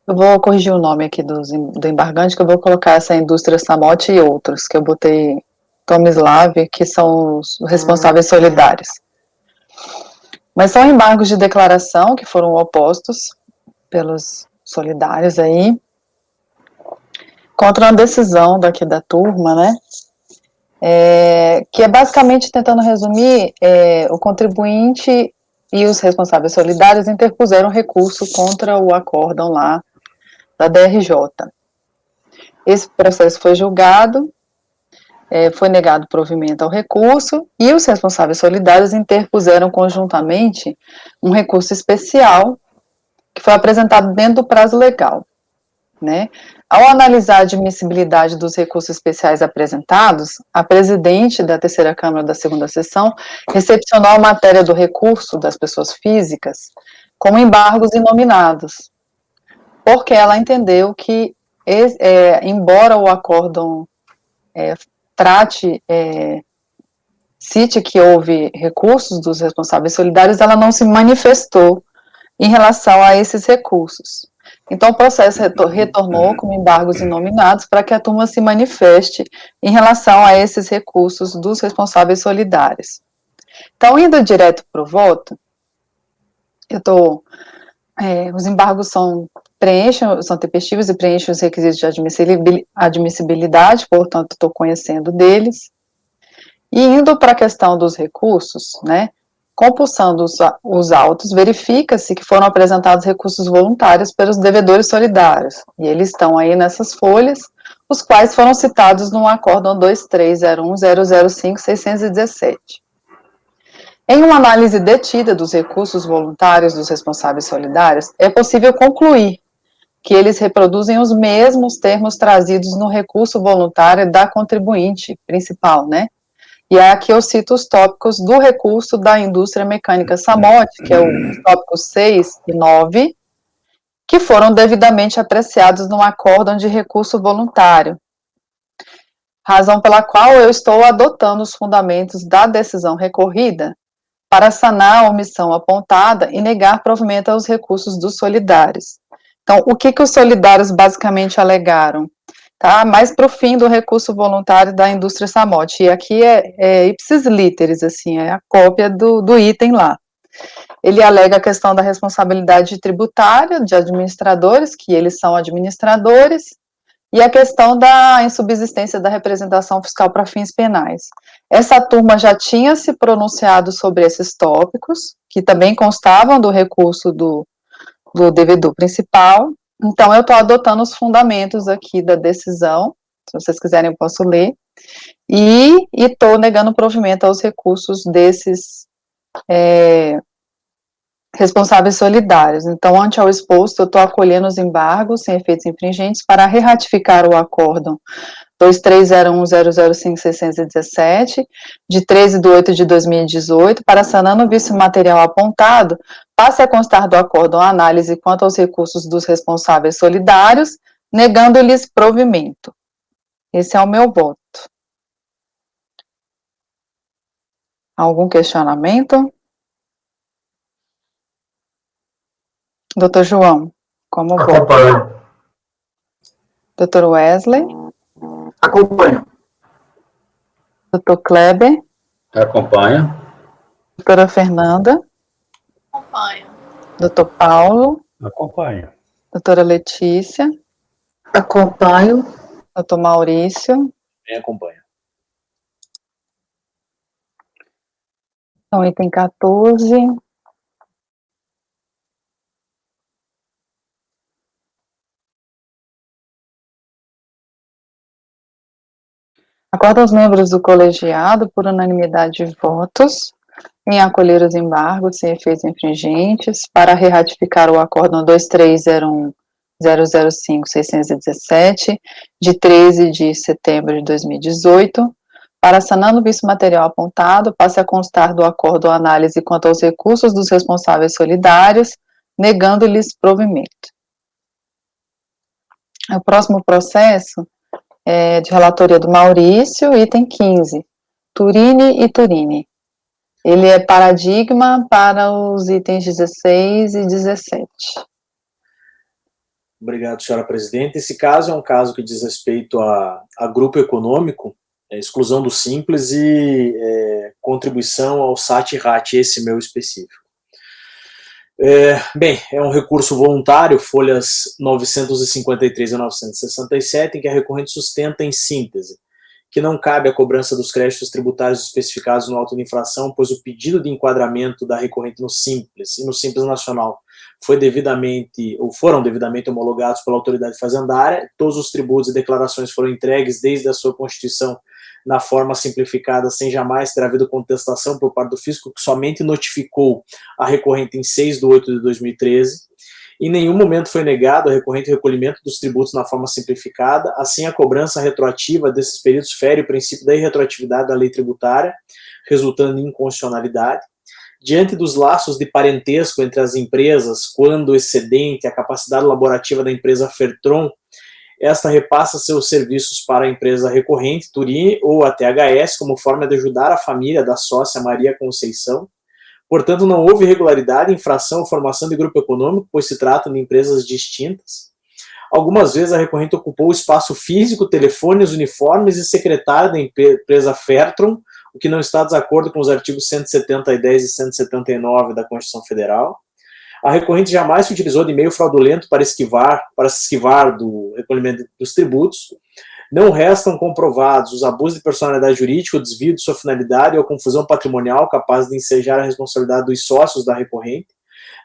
eu vou corrigir o nome aqui do embargante, que eu vou colocar essa indústria Samote e outros, que eu botei Tomislav, que são os responsáveis solidários. Mas são embargos de declaração que foram opostos pelos solidários aí, contra uma decisão daqui da turma, né? Que é basicamente, tentando resumir, o contribuinte e os responsáveis solidários interpuseram recurso contra o acórdão lá da DRJ. Esse processo foi julgado, foi negado provimento ao recurso, e os responsáveis solidários interpuseram conjuntamente um recurso especial, que foi apresentado dentro do prazo legal. né? Ao analisar a admissibilidade dos recursos especiais apresentados, a presidente da terceira Câmara da segunda sessão recepcionou a matéria do recurso das pessoas físicas como embargos inominados, porque ela entendeu que, embora o acórdão cite que houve recursos dos responsáveis solidários, ela não se manifestou em relação a esses recursos. Então, o processo retornou como embargos inominados para que a turma se manifeste em relação a esses recursos dos responsáveis solidários. Então, indo direto para o voto, os embargos são tempestivos e preenchem os requisitos de admissibilidade, portanto, estou conhecendo deles. E indo para a questão dos recursos, né, compulsando os autos, verifica-se que foram apresentados recursos voluntários pelos devedores solidários, e eles estão aí nessas folhas, os quais foram citados no acórdão 2301005617. Em uma análise detida dos recursos voluntários dos responsáveis solidários, é possível concluir que eles reproduzem os mesmos termos trazidos no recurso voluntário da contribuinte principal, né? E aqui eu cito os tópicos do recurso da indústria mecânica Samot, que é os tópicos 6 e 9, que foram devidamente apreciados no acórdão de recurso voluntário, razão pela qual eu estou adotando os fundamentos da decisão recorrida para sanar a omissão apontada e negar provimento aos recursos dos solidários. Então, o que os solidários basicamente alegaram? Tá? Mais para o fim do recurso voluntário da indústria Samot, e aqui é ipsis literis, assim, é a cópia do item lá. Ele alega a questão da responsabilidade tributária de administradores, que eles são administradores, e a questão da insubsistência da representação fiscal para fins penais. Essa turma já tinha se pronunciado sobre esses tópicos, que também constavam do recurso do devedor principal. Então, eu estou adotando os fundamentos aqui da decisão, se vocês quiserem eu posso ler, e estou negando provimento aos recursos desses responsáveis solidários. Então, ante ao exposto, eu estou acolhendo os embargos sem efeitos infringentes para reratificar o acórdão 2301005617, de 13/8/2018, para sanando o vício material apontado, passe a constar do acórdão a análise quanto aos recursos dos responsáveis solidários, negando-lhes provimento. Esse é o meu voto. Algum questionamento? Doutor João, como voto? Acompanho. Doutor Wesley? Acompanho. Doutor Kleber? Acompanho. Doutora Fernanda? Acompanho. Doutor Paulo? Acompanho. Doutora Letícia? Acompanho. Doutor Maurício? Também acompanho. Então, item 14. Acordo aos membros do colegiado, por unanimidade de votos, em acolher os embargos sem efeitos infringentes, para reratificar o acórdão 2301005617, de 13 de setembro de 2018, para sanando o vício material apontado, passe a constar do acordo a análise quanto aos recursos dos responsáveis solidários, negando-lhes provimento. O próximo processo de relatoria do Maurício, item 15, Turini e Turini. Ele é paradigma para os itens 16 e 17. Obrigado, senhora presidente. Esse caso é um caso que diz respeito a grupo econômico, exclusão do simples e contribuição ao SAT-RAT, esse meu específico. Bem, é um recurso voluntário, folhas 953 a 967, em que a recorrente sustenta, em síntese, que não cabe a cobrança dos créditos tributários especificados no auto de infração, pois o pedido de enquadramento da recorrente no Simples e no Simples Nacional foram devidamente homologados pela autoridade fazendária, todos os tributos e declarações foram entregues desde a sua constituição na forma simplificada, sem jamais ter havido contestação por parte do fisco, que somente notificou a recorrente em 6/8/2013, Em nenhum momento foi negado ao recorrente o recolhimento dos tributos na forma simplificada, assim a cobrança retroativa desses períodos fere o princípio da irretroatividade da lei tributária, resultando em inconstitucionalidade. Diante dos laços de parentesco entre as empresas, quando excedente a capacidade laborativa da empresa Fertron, esta repassa seus serviços para a empresa recorrente, Turim ou a THS, como forma de ajudar a família da sócia Maria Conceição. Portanto, não houve irregularidade, infração ou formação de grupo econômico, pois se trata de empresas distintas. Algumas vezes a recorrente ocupou o espaço físico, telefones, uniformes e secretária da empresa Fertron, o que não está em desacordo com os artigos 170-10 e 179 da Constituição Federal. A recorrente jamais se utilizou de meio fraudulento para se esquivar do recolhimento dos tributos. Não restam comprovados os abusos de personalidade jurídica, o desvio de sua finalidade ou a confusão patrimonial capaz de ensejar a responsabilidade dos sócios da recorrente.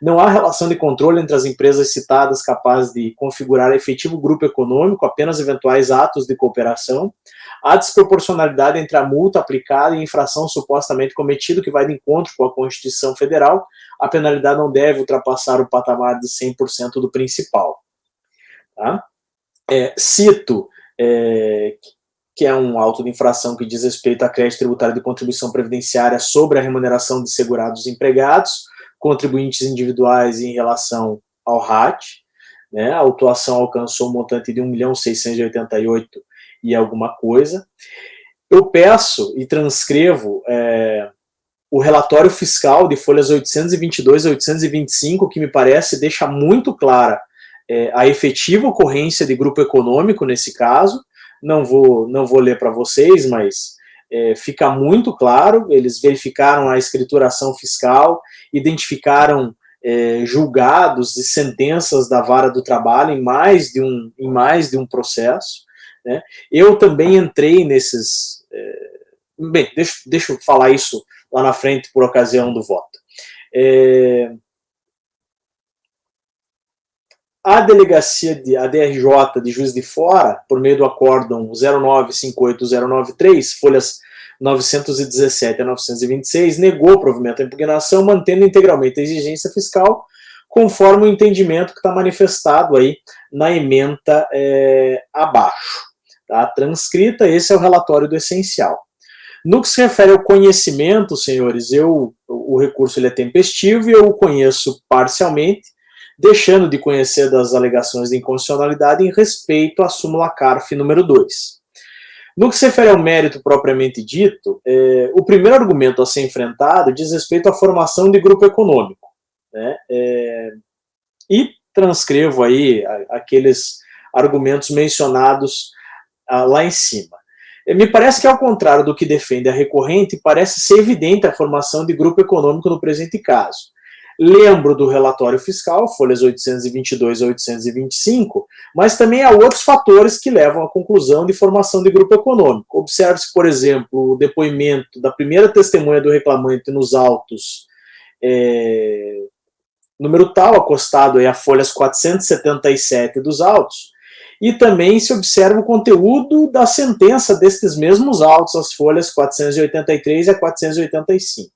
Não há relação de controle entre as empresas citadas capaz de configurar efetivo grupo econômico, apenas eventuais atos de cooperação. Há desproporcionalidade entre a multa aplicada e a infração supostamente cometida, que vai de encontro com a Constituição Federal. A penalidade não deve ultrapassar o patamar de 100% do principal. Tá? Cito que é um auto de infração que diz respeito a crédito tributário de contribuição previdenciária sobre a remuneração de segurados empregados, contribuintes individuais em relação ao RAT, né? A autuação alcançou um montante de 1.688.000 e alguma coisa. Eu peço e transcrevo o relatório fiscal de folhas 822 a 825, que me parece deixa muito clara a efetiva ocorrência de grupo econômico nesse caso. Não vou ler para vocês, mas fica muito claro. Eles verificaram a escrituração fiscal, identificaram julgados e sentenças da vara do trabalho em mais de um processo, né? Eu também entrei nesses... bem, deixa eu falar isso lá na frente por ocasião do voto. A delegacia, a DRJ de Juiz de Fora, por meio do acórdão 0958093, folhas 917 a 926, negou o provimento à impugnação, mantendo integralmente a exigência fiscal, conforme o entendimento que está manifestado aí na ementa abaixo. Tá? Transcrita, esse é o relatório do essencial. No que se refere ao conhecimento, senhores, o recurso ele é tempestivo e eu o conheço parcialmente, deixando de conhecer das alegações de inconstitucionalidade em respeito à súmula CARF número 2. No que se refere ao mérito propriamente dito, o primeiro argumento a ser enfrentado diz respeito à formação de grupo econômico, né? E transcrevo aí aqueles argumentos mencionados lá em cima. Me parece que, ao contrário do que defende a recorrente, parece ser evidente a formação de grupo econômico no presente caso. Lembro do relatório fiscal, folhas 822 a 825, mas também há outros fatores que levam à conclusão de formação de grupo econômico. Observe-se, por exemplo, o depoimento da primeira testemunha do reclamante nos autos, número tal, acostado aí a folhas 477 dos autos, e também se observa o conteúdo da sentença destes mesmos autos, as folhas 483 a 485.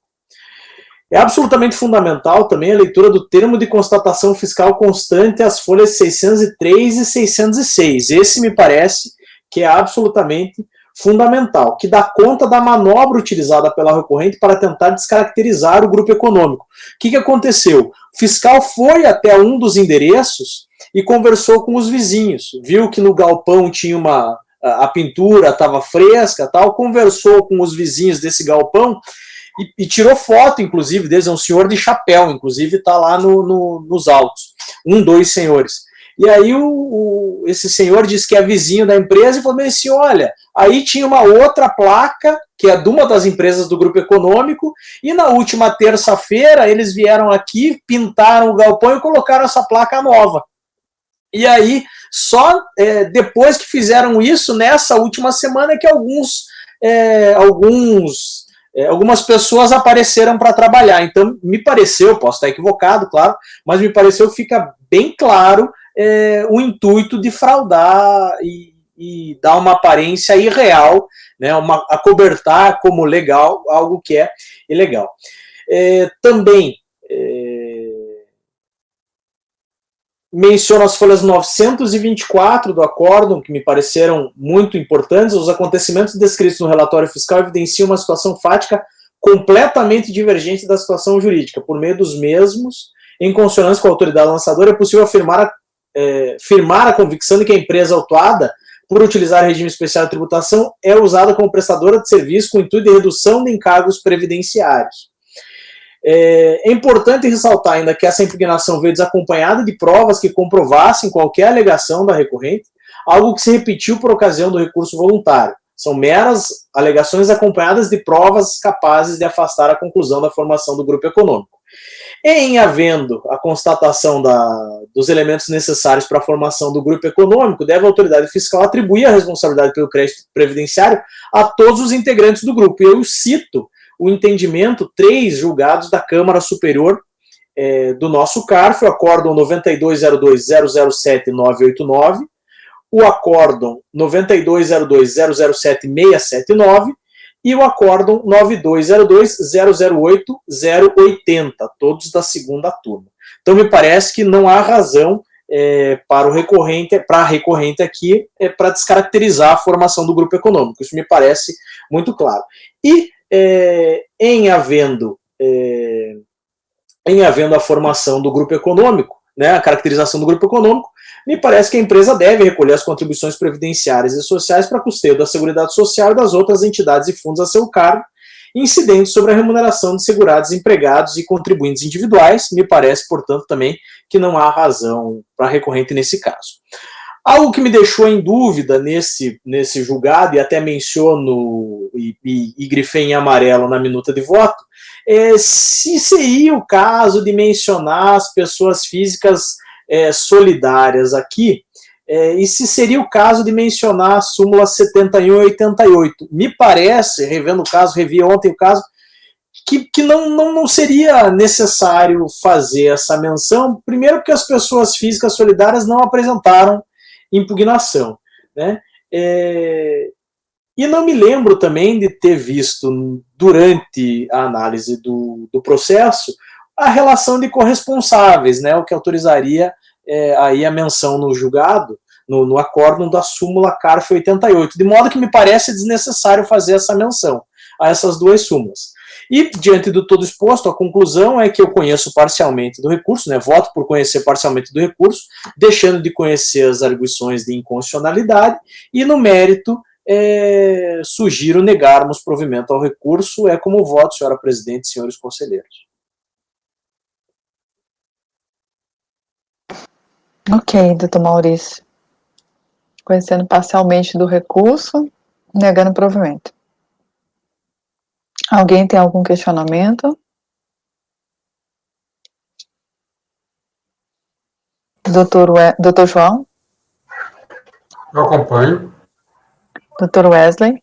É absolutamente fundamental também a leitura do termo de constatação fiscal constante, as folhas 603 e 606. Esse me parece que é absolutamente fundamental, que dá conta da manobra utilizada pela recorrente para tentar descaracterizar o grupo econômico. O que aconteceu? O fiscal foi até um dos endereços e conversou com os vizinhos, viu que no galpão tinha a pintura estava fresca, tal, conversou com os vizinhos desse galpão e tirou foto, inclusive, deles. É um senhor de chapéu, inclusive está lá nos autos, dois senhores. E aí esse senhor disse que é vizinho da empresa e falou assim, olha, aí tinha uma outra placa, que é de uma das empresas do grupo econômico, e na última terça-feira eles vieram aqui, pintaram o galpão e colocaram essa placa nova. E aí, só depois que fizeram isso, nessa última semana, que algumas pessoas apareceram para trabalhar. Então, me pareceu, posso estar equivocado, claro, mas me pareceu que fica bem claro o intuito de fraudar e dar uma aparência irreal, né, acobertar como legal algo que é ilegal. Também menciono as folhas 924 do acórdão, que me pareceram muito importantes. Os acontecimentos descritos no relatório fiscal evidenciam uma situação fática completamente divergente da situação jurídica. Por meio dos mesmos, em consonância com a autoridade lançadora, é possível firmar a convicção de que a empresa autuada, por utilizar regime especial de tributação, é usada como prestadora de serviço com o intuito de redução de encargos previdenciários. É importante ressaltar ainda que essa impugnação veio desacompanhada de provas que comprovassem qualquer alegação da recorrente, algo que se repetiu por ocasião do recurso voluntário. São meras alegações acompanhadas de provas capazes de afastar a conclusão da formação do grupo econômico. Em havendo a constatação dos elementos necessários para a formação do grupo econômico, deve a autoridade fiscal atribuir a responsabilidade pelo crédito previdenciário a todos os integrantes do grupo. E eu cito o entendimento 3 julgados da Câmara Superior do nosso CARF, o acórdão 9202007989, o acórdão 9202007679 e o acórdão 9202008080, todos da segunda turma. Então me parece que não há razão para a recorrente aqui para descaracterizar a formação do grupo econômico. Isso me parece muito claro. E em havendo a formação do grupo econômico, né, a caracterização do grupo econômico, me parece que a empresa deve recolher as contribuições previdenciárias e sociais para custeio da Seguridade Social e das outras entidades e fundos a seu cargo, incidentes sobre a remuneração de segurados, empregados e contribuintes individuais. Me parece, portanto, também que não há razão para a recorrente nesse caso. Algo que me deixou em dúvida nesse julgado, e até menciono e grifei em amarelo na minuta de voto, é se seria o caso de mencionar as pessoas físicas solidárias aqui, e se seria o caso de mencionar a súmula 71 e 88. Me parece, revendo o caso, revi ontem o caso, que não seria necessário fazer essa menção, primeiro porque as pessoas físicas solidárias não apresentaram impugnação, né? E não me lembro também de ter visto, durante a análise do processo, a relação de corresponsáveis, né? O que autorizaria aí a menção no julgado, no acórdão da súmula CARF 88, de modo que me parece desnecessário fazer essa menção a essas duas súmulas. E, diante do todo exposto, a conclusão é que eu conheço parcialmente do recurso, né, voto por conhecer parcialmente do recurso, deixando de conhecer as arguições de inconstitucionalidade, e, no mérito, sugiro negarmos provimento ao recurso. É como voto, senhora presidente e senhores conselheiros. Ok, doutor Maurício. Conhecendo parcialmente do recurso, negando provimento. Alguém tem algum questionamento? Doutor João? Eu acompanho. Doutor Wesley?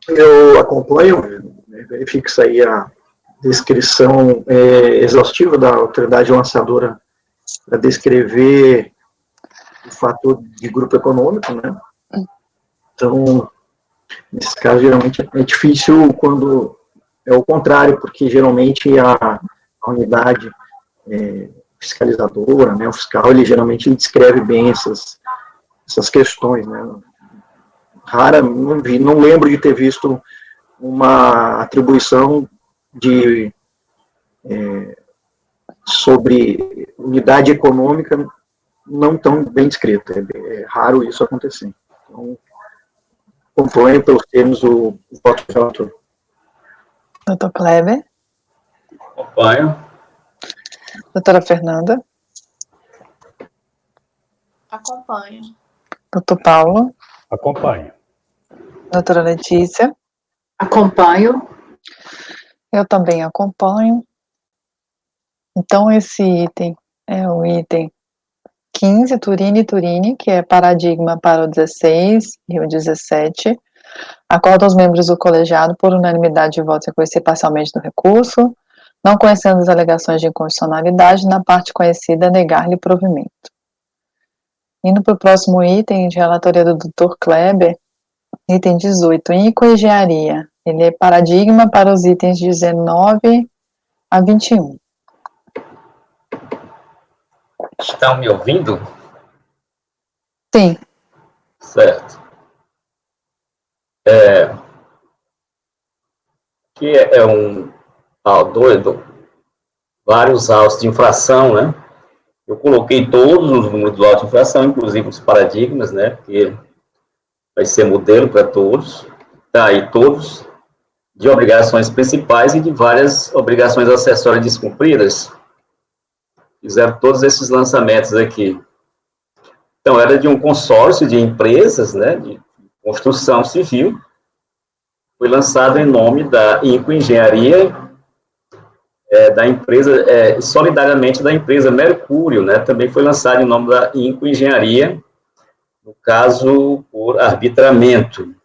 Eu acompanho, verifico aí a descrição exaustiva da autoridade lançadora para descrever o fator de grupo econômico, né? Então, nesse caso, geralmente é difícil quando é o contrário, porque geralmente a unidade fiscalizadora, né, o fiscal, ele geralmente descreve bem essas questões, né? Não lembro de ter visto uma atribuição sobre unidade econômica não tão bem descrita. É raro isso acontecer. Então, acompanho pelos termos o voto do relator. Doutor Kleber? Acompanho. Doutora Fernanda? Acompanho. Doutor Paulo? Acompanho. Doutora Letícia? Acompanho. Eu também acompanho. Então, esse item é o item 15, Turini e Turini, que é paradigma para o 16 e o 17. Acordam os membros do colegiado, por unanimidade de votos, reconhecer parcialmente do recurso, não conhecendo as alegações de inconstitucionalidade, na parte conhecida, negar-lhe provimento. Indo para o próximo item, de relatoria do Dr. Kleber, item 18, engenharia. Ele é paradigma para os itens 19 a 21. Estão me ouvindo? Sim. Certo. Que vários autos de infração, né? Eu coloquei todos os números do auto de infração, inclusive os paradigmas, né? Porque vai ser modelo para todos. Tá aí todos de obrigações principais e de várias obrigações acessórias descumpridas. Fizeram todos esses lançamentos aqui. Então, era de um consórcio de empresas, né, de construção civil. Foi lançado em nome da INCO Engenharia, da empresa, solidariamente da empresa Mercúrio, né, também foi lançado em nome da INCO Engenharia, no caso, por arbitramento.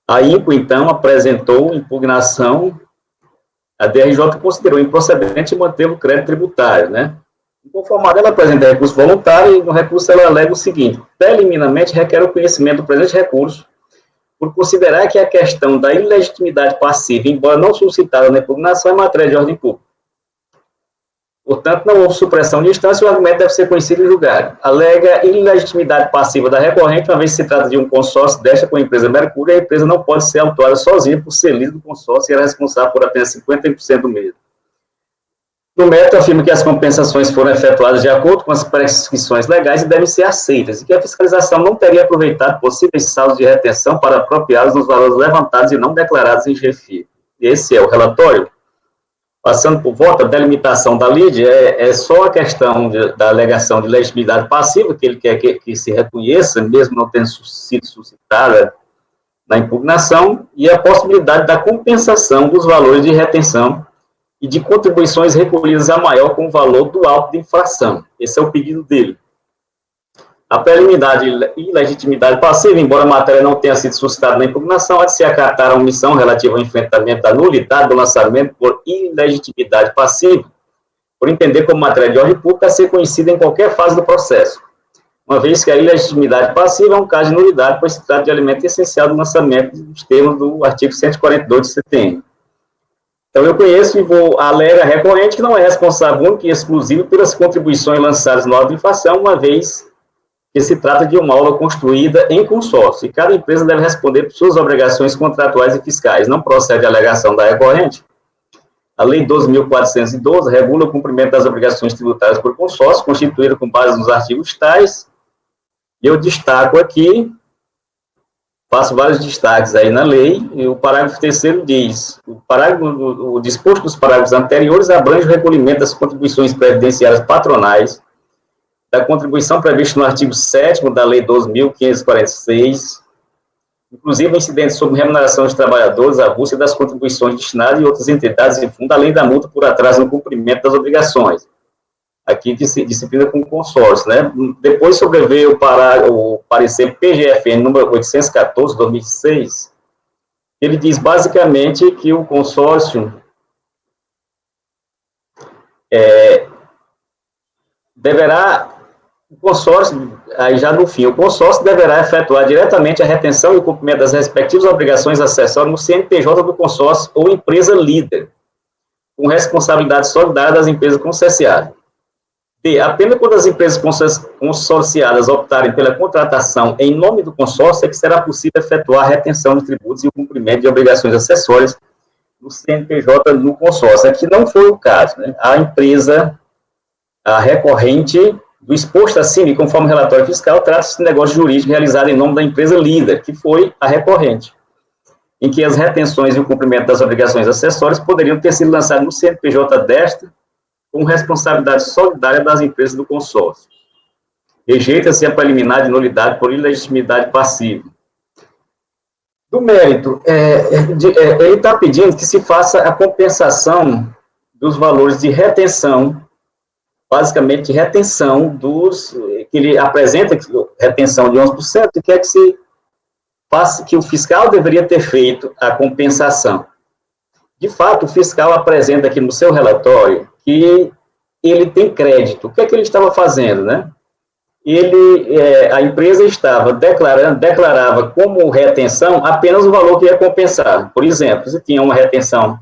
A INCO, então, apresentou impugnação, a DRJ considerou improcedente manter o crédito tributário, né. Inconformada, ela apresenta recurso voluntário e no recurso ela alega o seguinte: preliminarmente requer o conhecimento do presente recurso, por considerar que a questão da ilegitimidade passiva, embora não suscitada na impugnação, é matéria de ordem pública. Portanto, não houve supressão de instância e o argumento deve ser conhecido e julgado. Alega ilegitimidade passiva da recorrente, uma vez que se trata de um consórcio desta com a empresa Mercúrio, a empresa não pode ser autuada sozinha por ser líder do consórcio e era responsável por apenas 50% do mesmo. No mérito, afirma que as compensações foram efetuadas de acordo com as prescrições legais e devem ser aceitas, e que a fiscalização não teria aproveitado possíveis saldos de retenção para apropriá-los nos valores levantados e não declarados em chefia. Esse é o relatório. Passando por voto, a delimitação da lide é só a questão da alegação de legitimidade passiva, que ele quer que se reconheça, mesmo não tendo sido suscitada na impugnação, e a possibilidade da compensação dos valores de retenção e de contribuições recolhidas a maior com o valor do auto de infração. Esse é o pedido dele. A preliminar de ilegitimidade passiva, embora a matéria não tenha sido suscitada na impugnação, há de se acatar a omissão relativa ao enfrentamento da nulidade do lançamento por ilegitimidade passiva, por entender como matéria de ordem pública a ser conhecida em qualquer fase do processo, uma vez que a ilegitimidade passiva é um caso de nulidade, pois se trata de elemento essencial do lançamento dos termos do artigo 142 do CTN. Então, eu conheço e vou alega recorrente que não é responsável único e exclusivo pelas contribuições lançadas no auto de infração, uma vez que se trata de uma aula construída em consórcio, e cada empresa deve responder por suas obrigações contratuais e fiscais. Não procede a alegação da recorrente. A Lei 12.412 regula o cumprimento das obrigações tributárias por consórcio, constituída com base nos artigos tais. Eu destaco aqui, faço vários destaques aí na lei, e o parágrafo 3º diz: o disposto dos parágrafos anteriores abrange o recolhimento das contribuições previdenciárias patronais, da contribuição prevista no artigo 7º da Lei 12.546, inclusive incidentes sobre remuneração de trabalhadores, a busca das contribuições destinadas e outras entidades em fundo, além da multa por atraso no cumprimento das obrigações. Aqui, disciplina com consórcio, né? Depois sobreveio o parecer PGFN número 814, 2006, ele diz basicamente que o consórcio aí já no fim, o consórcio deverá efetuar diretamente a retenção e o cumprimento das respectivas obrigações acessórias no CNPJ do consórcio ou empresa líder, com responsabilidade solidária das empresas consorciadas. Apenas quando as empresas consorciadas optarem pela contratação em nome do consórcio é que será possível efetuar a retenção de tributos e o cumprimento de obrigações acessórias do CNPJ no consórcio. Aqui não foi o caso, né? A empresa, a recorrente do exposto acima, e conforme o relatório fiscal, trata-se de negócio jurídico realizado em nome da empresa líder, que foi a recorrente, em que as retenções e o cumprimento das obrigações acessórias poderiam ter sido lançados no CNPJ desta, com responsabilidade solidária das empresas do consórcio. Rejeita-se a preliminar de nulidade por ilegitimidade passiva. Do mérito, ele está pedindo que se faça a compensação dos valores de retenção, basicamente de retenção que ele apresenta, retenção de 11%, e quer que se faça, que o fiscal deveria ter feito a compensação. De fato, o fiscal apresenta aqui no seu relatório que ele tem crédito. O que é que ele estava fazendo, né? A empresa declarava como retenção apenas o valor que ia compensar. Por exemplo, se tinha uma retenção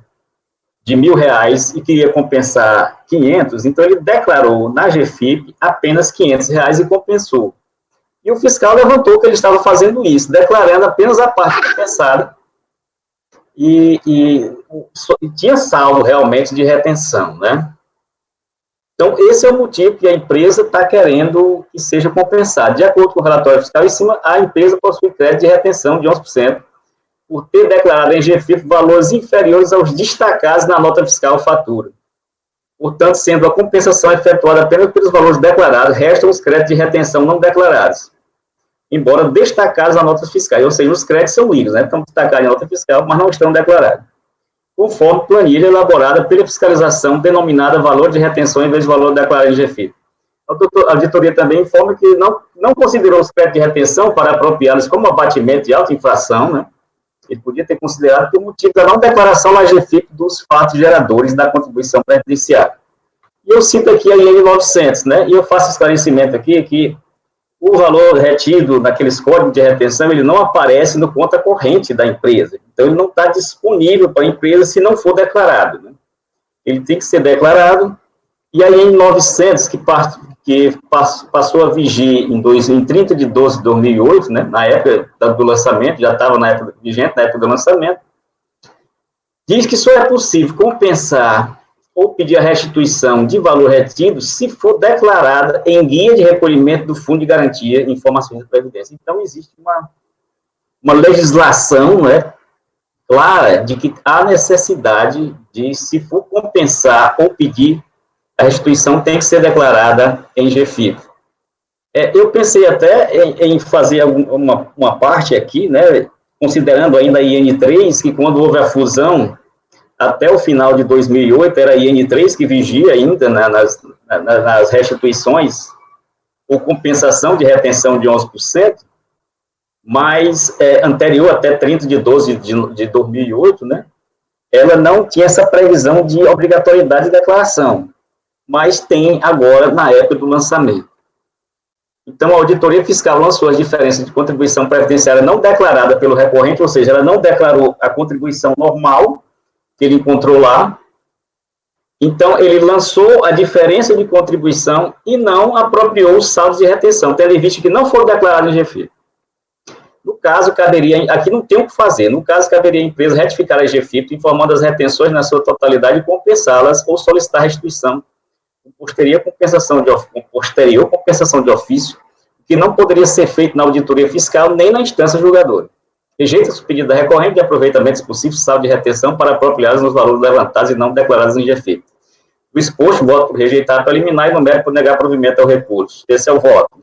de R$ 1.000 e queria compensar 500, então ele declarou na GFIP apenas R$ 500 e compensou. E o fiscal levantou que ele estava fazendo isso, declarando apenas a parte compensada e tinha saldo realmente de retenção, né? Então, esse é o motivo que a empresa está querendo que seja compensado. De acordo com o relatório fiscal, em cima, a empresa possui crédito de retenção de 11%, por ter declarado em GFIP valores inferiores aos destacados na nota fiscal fatura. Portanto, sendo a compensação efetuada apenas pelos valores declarados, restam os créditos de retenção não declarados, embora destacados na nota fiscal, ou seja, os créditos são livres, né? Estão destacados na nota fiscal, mas não estão declarados, conforme planilha elaborada pela fiscalização denominada valor de retenção em vez de valor declarado em GFIP. A auditoria também informa que não considerou os créditos de retenção para apropriá-los como abatimento de alta infração, né? Ele podia ter considerado por motivo da não declaração na GFIP dos fatos geradores da contribuição previdenciária. E eu cito aqui a IN 900, né? E eu faço esclarecimento aqui que o valor retido naqueles códigos de retenção, ele não aparece no conta corrente da empresa. Então, ele não está disponível para a empresa se não for declarado, né? Ele tem que ser declarado. E a IN 900, que passou a vigir em 30 de 12 de 2008, né, na época do lançamento, já estava vigente na época do lançamento, diz que só é possível compensar ou pedir a restituição de valor retido se for declarada em guia de recolhimento do Fundo de Garantia e Informações de Previdência. Então, existe uma legislação, né, clara de que há necessidade de, se for compensar ou pedir, a restituição tem que ser declarada em GFIP. Eu pensei até em fazer uma parte aqui, né, considerando ainda a IN3, que quando houve a fusão, até o final de 2008, era a IN3 que vigia ainda nas restituições ou compensação de retenção de 11%, mas anterior até 30 de 12 de 2008, né, ela não tinha essa previsão de obrigatoriedade de declaração, mas tem agora na época do lançamento. Então, a auditoria fiscal lançou as diferenças de contribuição previdenciária não declarada pelo recorrente, ou seja, ela não declarou a contribuição normal que ele encontrou lá. Então, ele lançou a diferença de contribuição e não apropriou os saldos de retenção, tendo em vista que não foram declarados em GFIP. No caso, caberia, aqui não tem o que fazer, no caso, caberia a empresa retificar a GFIP, informando as retenções na sua totalidade e compensá-las ou solicitar restituição com posterior compensação de ofício, que não poderia ser feito na auditoria fiscal nem na instância julgadora. Rejeita-se o pedido da recorrente de aproveitamento exclusivo saldo de retenção para apropriá-los nos valores levantados e não declarados em GFIP. O exposto, voto por rejeitar para eliminar e numérico por negar provimento ao recurso. Esse é o voto.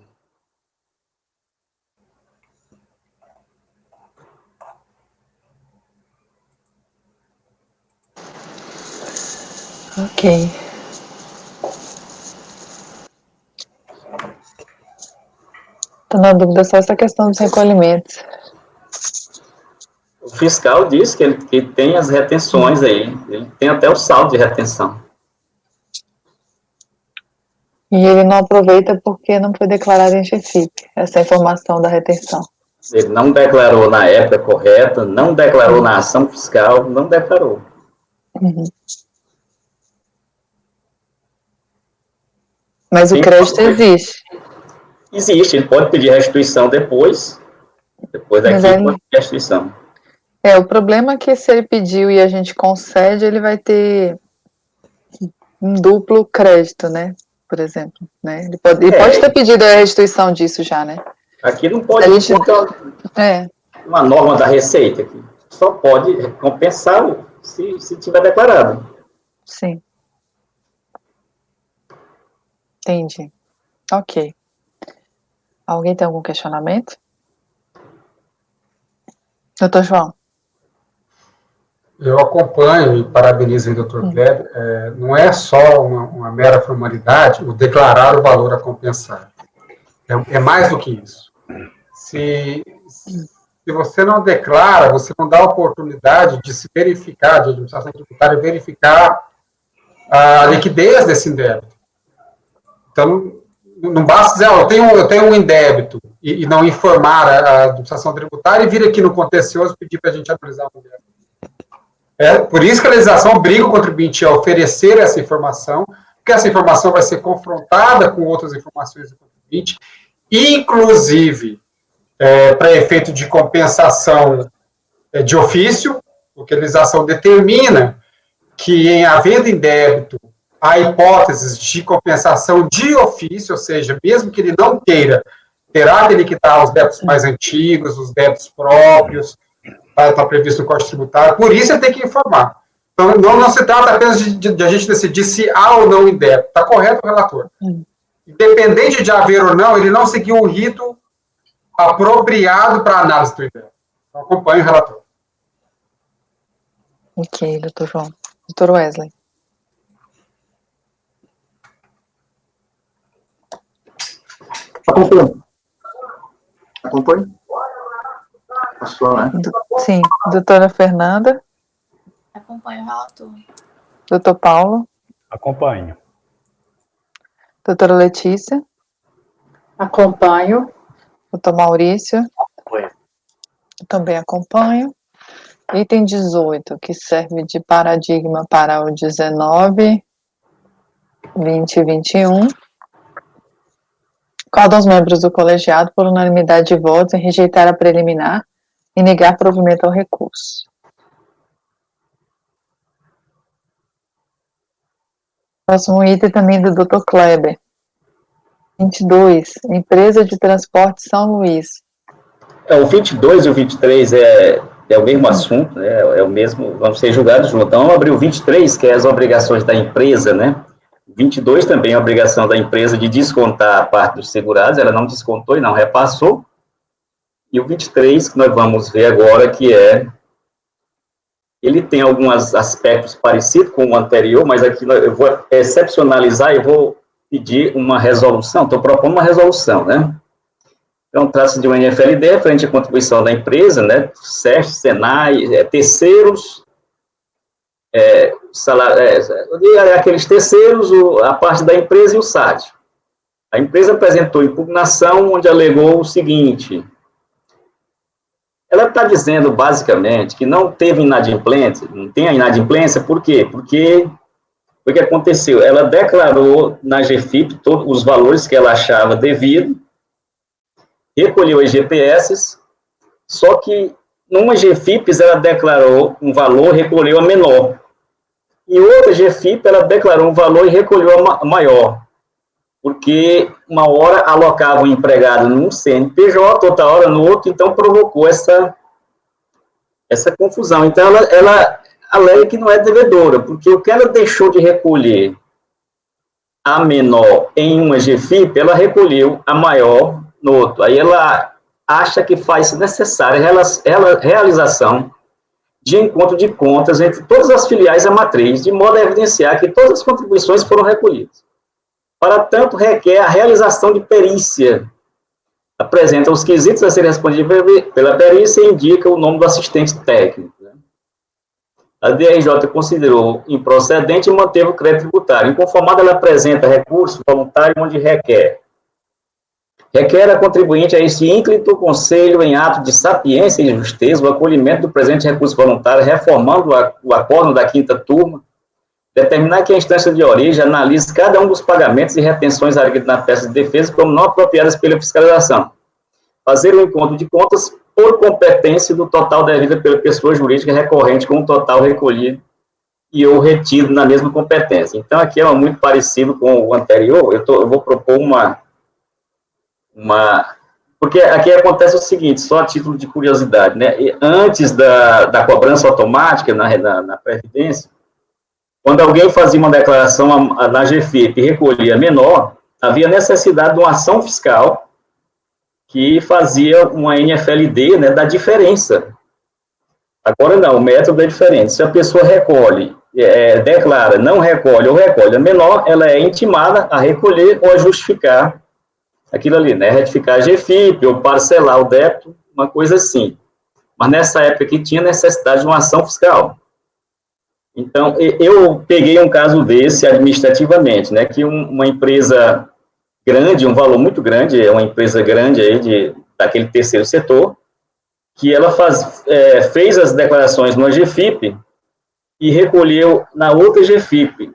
Ok. Estou na dúvida só essa questão dos recolhimentos. O fiscal disse que ele tem as retenções aí, ele tem até o saldo de retenção. E ele não aproveita porque não foi declarado em GFIP, essa informação da retenção. Ele não declarou na época correta, não declarou na ação fiscal, não declarou. Uhum. Mas o crédito existe. Existe, ele pode pedir restituição depois daqui pode pedir restituição. O problema é que se ele pediu e a gente concede, ele vai ter um duplo crédito, né? Por exemplo, né? Ele pode ter pedido a restituição disso já, né? Aqui não pode uma norma da Receita, aqui. Só pode compensar se tiver declarado. Sim. Entendi. Ok. Alguém tem algum questionamento? Doutor João. Eu acompanho e parabenizo o doutor Kleber. Não é só uma mera formalidade o declarar o valor a compensar. É mais do que isso. Se você não declara, você não dá a oportunidade de se verificar, de administração tributária verificar a liquidez desse indébito. Então, não basta dizer, eu tenho um indébito e não informar a administração tributária e vir aqui no contencioso pedir para a gente analisar o indébito. Por isso que a legislação obriga o contribuinte a oferecer essa informação, porque essa informação vai ser confrontada com outras informações do contribuinte, inclusive para efeito de compensação de ofício, porque a legislação determina que, em havendo em débito, há hipóteses de compensação de ofício, ou seja, mesmo que ele não queira, terá que liquidar os débitos mais antigos, os débitos próprios, está previsto no Código Tributário, por isso ele tem que informar. Então, não se trata apenas de a gente decidir se há ou não em débito. Está correto o relator. Independente de haver ou não, ele não seguiu o rito apropriado para a análise do débito. Então, acompanhe o relator. Ok, doutor João. Doutor Wesley. Acompanhe. Passou, né? Sim. Doutora Fernanda. Acompanho o relator. Doutor Paulo. Acompanho. Doutora Letícia. Acompanho. Doutor Maurício. Acompanho. Eu também acompanho. Item 18, que serve de paradigma para o 19, 20 e 21. Acordam os membros do colegiado, por unanimidade de votos, em rejeitar a preliminar e negar provimento ao recurso. Próximo item também do Dr. Kleber. 22, Empresa de Transporte São Luís. O 22 e o 23 é o mesmo assunto, né? É o mesmo, vamos ser julgados juntos. Então, vamos abrir o 23, que é as obrigações da empresa, né? 22 também é a obrigação da empresa de descontar a parte dos segurados, ela não descontou e não repassou. E o 23, que nós vamos ver agora, que ele tem alguns aspectos parecidos com o anterior, mas aqui eu vou excepcionalizar e vou pedir uma resolução, estou propondo uma resolução, né? Então, trata-se de uma NFLD, frente à contribuição da empresa, né? SESC, SENAI, terceiros, aqueles terceiros, a parte da empresa e o SAD. A empresa apresentou impugnação onde alegou o seguinte: ela está dizendo, basicamente, que não teve inadimplência, não tem a inadimplência, por quê? Porque o que aconteceu? Ela declarou na GFIP todos os valores que ela achava devido, recolheu as GPS, só que numa GFIPs ela declarou um valor, recolheu a menor. Em outra GFIP ela declarou um valor e recolheu a maior. Porque uma hora alocava um empregado num CNPJ, outra hora no outro, então provocou essa confusão. Então ela alega que não é devedora, porque o que ela deixou de recolher a menor em uma GFIP, ela recolheu a maior no outro. Aí ela acha que faz necessária a realização de encontro de contas entre todas as filiais da matriz, de modo a evidenciar que todas as contribuições foram recolhidas. Para tanto, requer a realização de perícia. Apresenta os quesitos a serem respondidos pela perícia e indica o nome do assistente técnico. Né? A DRJ considerou improcedente e manteve o crédito tributário. Inconformada, ela apresenta recurso voluntário onde requer a contribuinte a este ínclito conselho em ato de sapiência e justeza o acolhimento do presente recurso voluntário, reformando o acordo da quinta turma, determinar que a instância de origem analise cada um dos pagamentos e retenções arguidas na peça de defesa como não apropriadas pela fiscalização. Fazer o encontro de contas por competência do total devida pela pessoa jurídica recorrente com o total recolhido e ou retido na mesma competência. Então, aqui é muito parecido com o anterior. Eu vou propor porque aqui acontece o seguinte, só a título de curiosidade, né? E antes da cobrança automática na Previdência, quando alguém fazia uma declaração na GFIP e recolhia menor, havia necessidade de uma ação fiscal que fazia uma NFLD, né, da diferença. Agora não, o método é diferente. Se a pessoa recolhe, declara, não recolhe ou recolhe a menor, ela é intimada a recolher ou a justificar aquilo ali, né, retificar a GFIP ou parcelar o débito, uma coisa assim. Mas nessa época aqui tinha necessidade de uma ação fiscal. Então, eu peguei um caso desse administrativamente, né, que uma empresa grande, um valor muito grande, é uma empresa grande aí daquele terceiro setor, que ela fez as declarações no GFIP e recolheu na outra GFIP.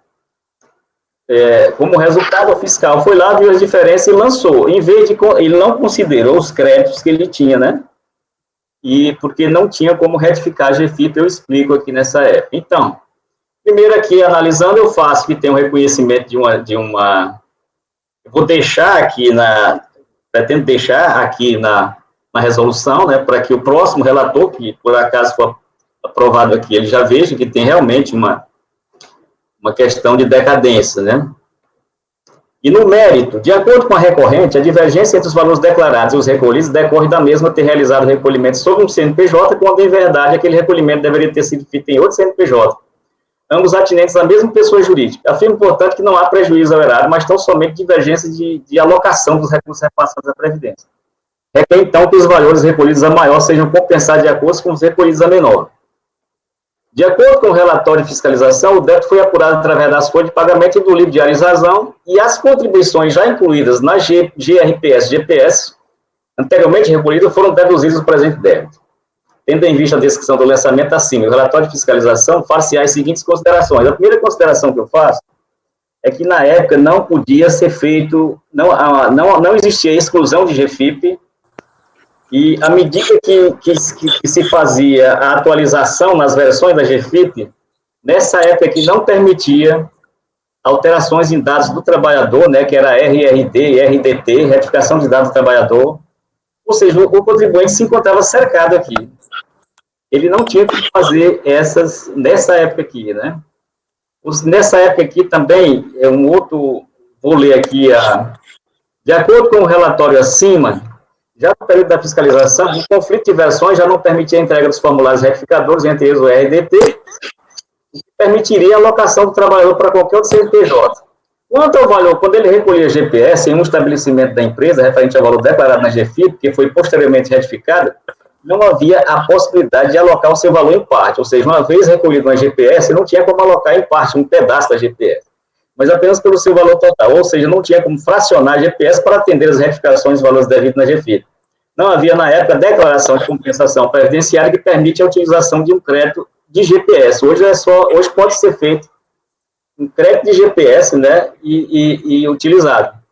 Como resultado, o fiscal foi lá, viu as diferenças e lançou. Em vez de, ele não considerou os créditos que ele tinha, né? E porque não tinha como retificar a GFIP, eu explico aqui nessa época. Então, primeiro aqui, analisando, eu faço que tem um reconhecimento de uma vou deixar aqui pretendo deixar aqui na resolução, né, para que o próximo relator, que por acaso for aprovado aqui, ele já veja que tem realmente uma questão de decadência, né? E no mérito, de acordo com a recorrente, a divergência entre os valores declarados e os recolhidos decorre da mesma ter realizado o recolhimento sobre um CNPJ, quando em verdade aquele recolhimento deveria ter sido feito em outro CNPJ, ambos atinentes à mesma pessoa jurídica. Afirmo, portanto, que não há prejuízo ao erário, mas tão somente divergência de alocação dos recursos repassados à Previdência. Requer, então, que os valores recolhidos a maior sejam compensados de acordo com os recolhidos a menor. De acordo com o relatório de fiscalização, o débito foi apurado através das folhas de pagamento e do livro de diário de razão, e as contribuições já incluídas na GRPS e GPS, anteriormente recolhidas, foram deduzidas do presente débito. Tendo em vista a descrição do lançamento acima e o relatório de fiscalização, far-se as seguintes considerações. A primeira consideração que eu faço é que, na época, não podia ser feito, não existia exclusão de GFIP, e à medida que se fazia a atualização nas versões da GFIP, nessa época que não permitia alterações em dados do trabalhador, né, que era RRD, RDT, retificação de dados do trabalhador, ou seja, o contribuinte se encontrava cercado aqui. Ele não tinha que fazer essas, nessa época aqui, né? Nessa época aqui também, vou ler aqui, de acordo com o relatório acima, já no período da fiscalização, o conflito de versões já não permitia a entrega dos formulários retificadores, entre eles o RDT, que permitiria a alocação do trabalhador para qualquer outro CNPJ. Quanto ao valor, quando ele recolhia GPS em um estabelecimento da empresa, referente ao valor declarado na GFIP, que foi posteriormente retificado, não havia a possibilidade de alocar o seu valor em parte, ou seja, uma vez recolhido na GPS, não tinha como alocar em parte, um pedaço da GPS, mas apenas pelo seu valor total, ou seja, não tinha como fracionar a GPS para atender as retificações dos valores devidos na GFIP. Não havia, na época, declaração de compensação previdenciária que permite a utilização de um crédito de GPS. Hoje pode ser feito um crédito de GPS, né, e utilizado.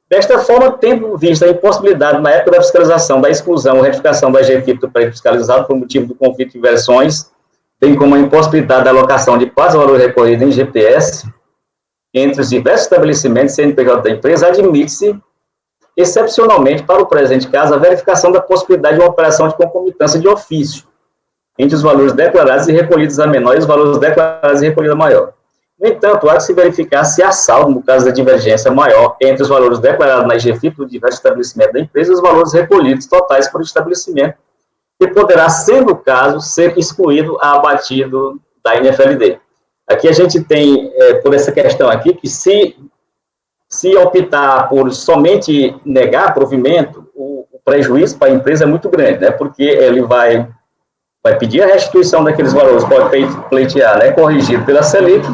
Desta forma, tendo visto a impossibilidade, na época da fiscalização, da exclusão ou retificação da GFIP do prédio fiscalizado por motivo do conflito de versões, bem como a impossibilidade da alocação de parte do valor recolhido em GPS, entre os diversos estabelecimentos CNPJ da empresa, admite-se, excepcionalmente, para o presente caso, a verificação da possibilidade de uma operação de concomitância de ofício entre os valores declarados e recolhidos a menor e os valores declarados e recolhidos a maior. No entanto, há que se verificar se há saldo, no caso da divergência maior, entre os valores declarados na GFIP do diverso estabelecimento da empresa e os valores recolhidos totais por estabelecimento, que poderá, sendo o caso, ser excluído a abatido da NFLD. Aqui a gente tem, por essa questão aqui, que se optar por somente negar provimento, o prejuízo para a empresa é muito grande, né, porque ele vai pedir a restituição daqueles valores, pode pleitear, né, corrigido pela Selic,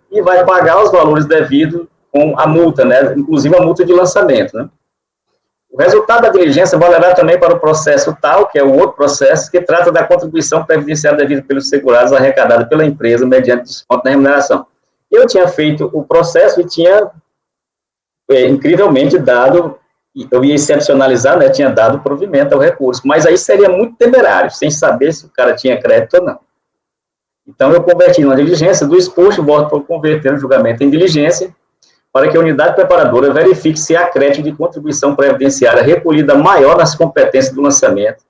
e vai pagar os valores devidos com a multa, né, inclusive a multa de lançamento, né. O resultado da diligência valerá também para o processo tal, que é o outro processo, que trata da contribuição previdenciária devida pelos segurados arrecadada pela empresa mediante desconto na remuneração. Eu tinha feito o processo e tinha, incrivelmente, dado, eu ia excepcionalizar, né, tinha dado provimento ao recurso, mas aí seria muito temerário, sem saber se o cara tinha crédito ou não. Então, eu converti numa diligência do exposto, voto por converter o julgamento em diligência, para que a unidade preparadora verifique se há crédito de contribuição previdenciária recolhida maior nas competências do lançamento,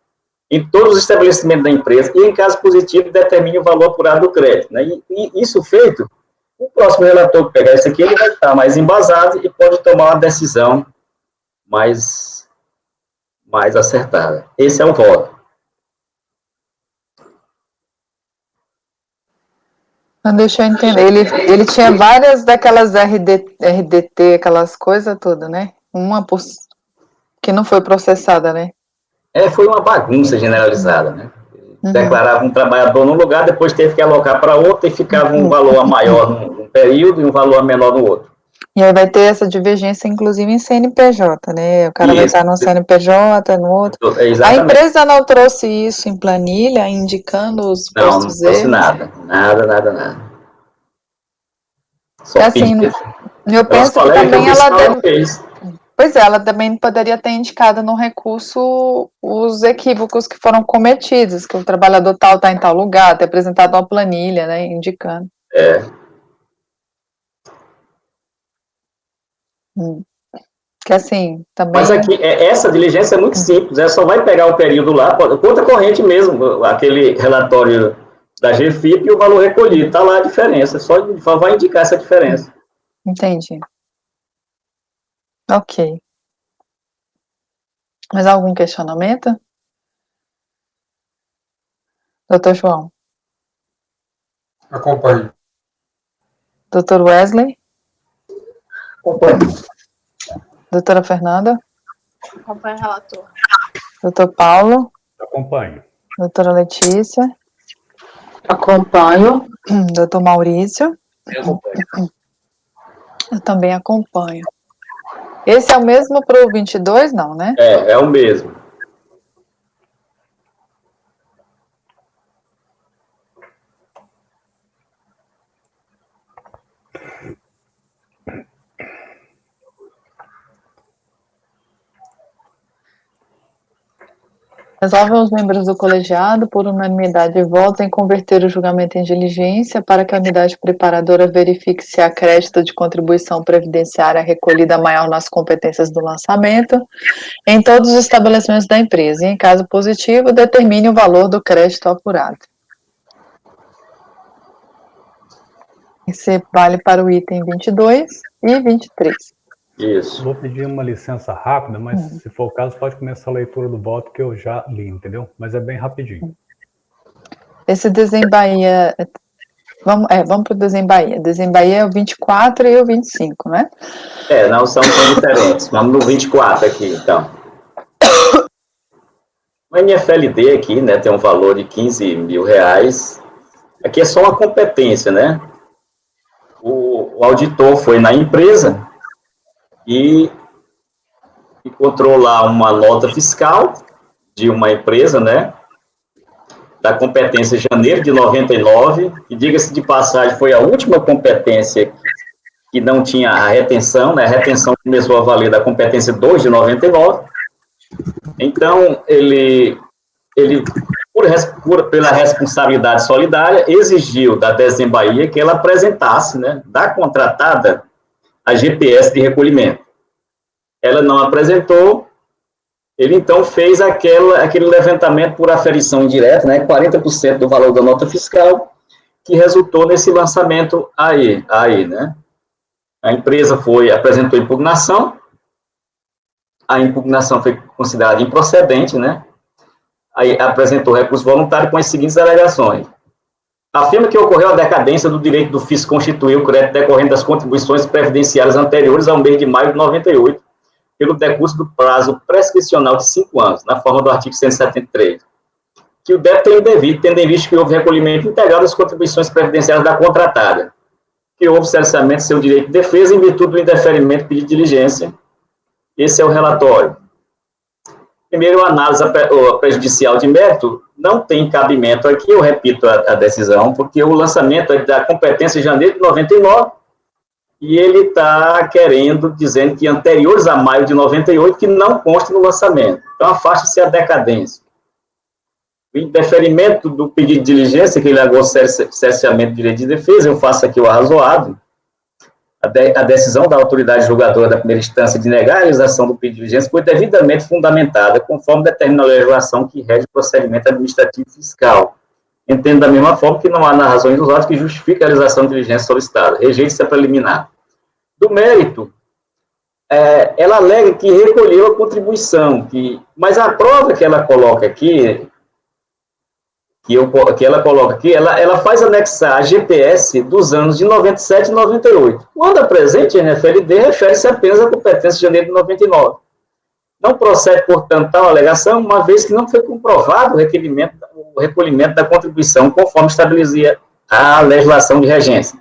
em todos os estabelecimentos da empresa, e, em caso positivo, determine o valor apurado do crédito, né? E isso feito, o próximo relator que pegar isso aqui, ele vai estar mais embasado e pode tomar uma decisão mais acertada. Esse é o voto. Não, deixa eu entender. Ele tinha várias daquelas RDT, aquelas coisas todas, né? Uma que não foi processada, né? Foi uma bagunça generalizada, né? Declarava um trabalhador num lugar, depois teve que alocar para outro e ficava um valor maior num período e um valor menor no outro. E aí vai ter essa divergência, inclusive, em CNPJ, né? O cara vai estar no CNPJ, no outro. A Exatamente. empresa não trouxe isso em planilha, indicando os Não postos trouxe erros? nada. Só Assim, pedi. eu penso que também ela fez. Pois é, ela também poderia ter indicado no recurso os equívocos que foram cometidos, que o trabalhador tal está em tal lugar, ter apresentado uma planilha, né, indicando. Que assim, também... Mas aqui, essa diligência é muito simples, só vai pegar o período lá, conta corrente mesmo, aquele relatório da GFIP e o valor recolhido, está lá a diferença, só vai indicar essa diferença. Entendi. Ok. Mais algum questionamento? Doutor João? Acompanho. Doutor Wesley? Acompanho. Doutora Fernanda? Acompanho o relator. Doutor Paulo? Acompanho. Doutora Letícia? Acompanho. Doutor Maurício? Eu acompanho. Eu também acompanho. Esse é o mesmo para o 22, não, né? É o mesmo. Resolvem os membros do colegiado, por unanimidade de voto, em converter o julgamento em diligência para que a unidade preparadora verifique se há crédito de contribuição previdenciária recolhida maior nas competências do lançamento em todos os estabelecimentos da empresa e, em caso positivo, determine o valor do crédito apurado. Esse vale para o item 22 e 23. Isso. Vou pedir uma licença rápida, mas se for o caso, pode começar a leitura do voto que eu já li, entendeu? Mas é bem rapidinho. Esse Desembaía... Vamos para o Desembaía. Desembaía é o 24 e o 25, né? Não são tão diferentes. Vamos no 24 aqui, então. O NFLD aqui, né, tem um valor de R$15 mil. Aqui é só uma competência, né? O auditor foi na empresa e encontrou lá uma nota fiscal de uma empresa, né, da competência janeiro de 99, e diga-se de passagem, foi a última competência que não tinha a retenção, né, a retenção começou a valer da competência 2 de 99, então ele pela responsabilidade solidária, exigiu da Desembaía que ela apresentasse, né, da contratada, a GPS de recolhimento. Ela não apresentou, ele então fez aquele levantamento por aferição indireta, né, 40% do valor da nota fiscal, que resultou nesse lançamento aí, né. A empresa apresentou impugnação, a impugnação foi considerada improcedente, né, aí apresentou recurso voluntário com as seguintes alegações. Afirma que ocorreu a decadência do direito do fisco constituir o crédito decorrente das contribuições previdenciárias anteriores ao mês de maio de 98, pelo decurso do prazo prescricional de 5 anos, na forma do artigo 173. Que o débito é indevido, tendo em vista que houve recolhimento integral das contribuições previdenciárias da contratada, que houve cerceamento de seu direito de defesa em virtude do indeferimento do pedido de diligência. Esse é o relatório. Primeiro, a análise prejudicial de mérito não tem cabimento aqui, eu repito a decisão, porque o lançamento é da competência de janeiro de 99, e ele está dizendo que anteriores a maio de 98, que não consta no lançamento. Então, afaste-se a decadência. O indeferimento do pedido de diligência, que ele alegou cerceamento de direito de defesa, eu faço aqui o arrazoado. A decisão da autoridade julgadora da primeira instância de negar a realização do pedido de diligência foi devidamente fundamentada, conforme determina a legislação que rege o procedimento administrativo fiscal. Entendo da mesma forma que não há razões dos autos que justifiquem a realização de diligência solicitada. Rejeite-se a preliminar. Do mérito, ela alega que recolheu a contribuição, mas a prova que ela coloca aqui, ela faz anexar a GPS dos anos de 97 e 98. Quando apresente a NFLD, refere-se apenas à competência de janeiro de 99. Não procede, portanto, tal alegação, uma vez que não foi comprovado o recolhimento da contribuição, conforme estabelecia a legislação de regência.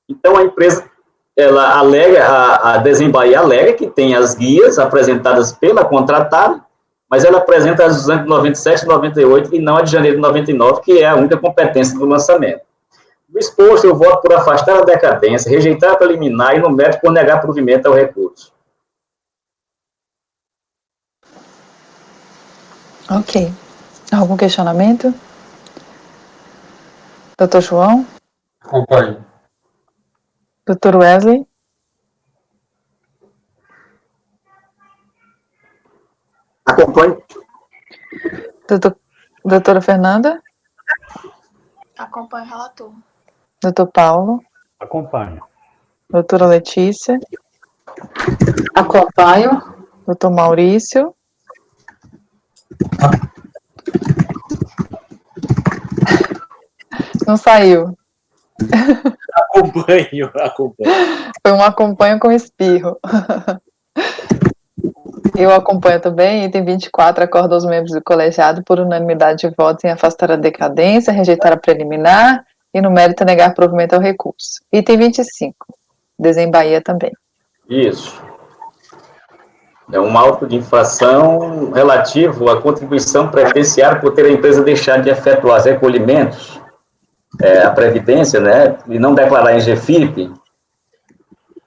Então, a empresa ela alega, a Desembahia alega que tem as guias apresentadas pela contratada, mas ela apresenta as 297, 98 e não a de janeiro de 99, que é a única competência do lançamento. No exposto, eu voto por afastar a decadência, rejeitar a preliminar e, no mérito, por negar provimento ao recurso. Ok. Algum questionamento? Doutor João? Acompanho. Doutor Wesley? Acompanho. Doutora Fernanda? Acompanho o relator. Doutor Paulo? Acompanho. Doutora Letícia? Acompanho. Doutor Maurício? Não saiu. Acompanho. Foi um acompanho com espirro. Eu acompanho também. Item 24, acorda aos membros do colegiado por unanimidade de votos em afastar a decadência, rejeitar a preliminar e, no mérito, negar provimento ao recurso. Item 25, Desembahia também. Isso. É um auto de infração relativo à contribuição previdenciária por ter a empresa deixado de efetuar os recolhimentos, a previdência, né, e não declarar em GFIP,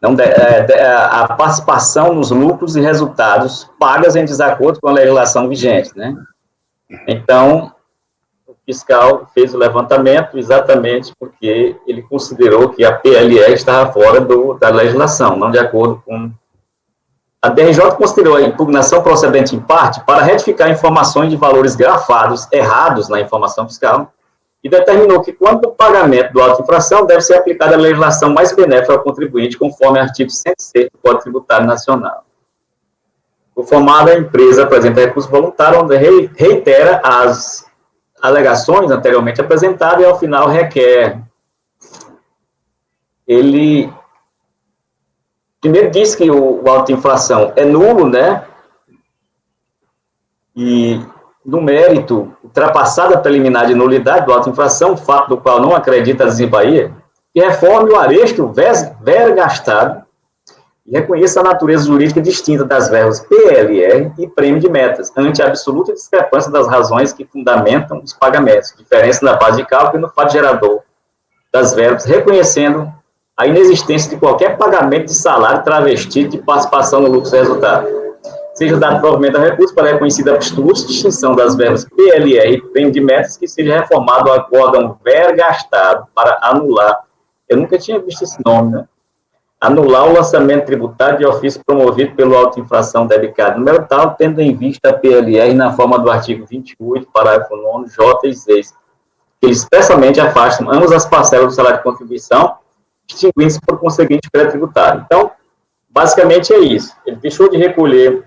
a participação nos lucros e resultados pagas em desacordo com a legislação vigente, né? Então, o fiscal fez o levantamento exatamente porque ele considerou que a PLE estava fora da legislação, não de acordo com... A DRJ considerou a impugnação procedente em parte para retificar informações de valores grafados errados na informação fiscal e determinou que, quando o pagamento do auto de infração, deve ser aplicada a legislação mais benéfica ao contribuinte, conforme o artigo 106 do Código Tributário Nacional. Conformada, a empresa apresenta recurso voluntário, onde reitera as alegações anteriormente apresentadas e, ao final, requer. Ele primeiro diz que o auto de infração é nulo, né? E, no mérito, ultrapassada a preliminar de nulidade do auto de infração, fato do qual não acredita a Desembahia, que reforme o aresto vergastado e reconheça a natureza jurídica distinta das verbas PLR e prêmio de metas, ante a absoluta discrepância das razões que fundamentam os pagamentos, diferença na base de cálculo e no fato gerador das verbas, reconhecendo a inexistência de qualquer pagamento de salário travestido de participação no lucro do resultado. Seja dado provimento ao recurso para reconhecida a absoluta distinção das verbas PLR e prêmio de metas, que seja reformado o acórdão vergastado para anular, eu nunca tinha visto esse nome, né? Anular o lançamento tributário de ofício promovido pelo auto de infração debitado número tal, tendo em vista a PLR na forma do artigo 28, parágrafo 9, J e 6, que expressamente afastam ambas as parcelas do salário de contribuição, extinguindo-se por conseguinte crédito tributário. Então, basicamente é isso. Ele deixou de recolher,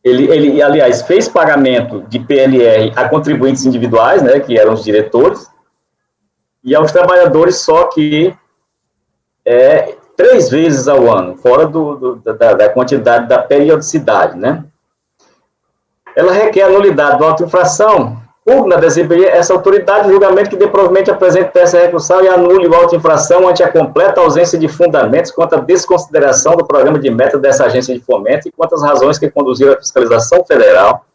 ele, aliás, fez pagamento de PLR a contribuintes individuais, né, que eram os diretores, e aos trabalhadores só que 3 vezes ao ano, fora da quantidade da periodicidade, né? Ela requer a nulidade do auto de infração, pugna a Desembahia essa autoridade de julgamento que dê provimento apresente peça recursal e anule o auto de infração ante a completa ausência de fundamentos quanto à desconsideração do programa de meta dessa agência de fomento e quanto às razões que conduziram a fiscalização federal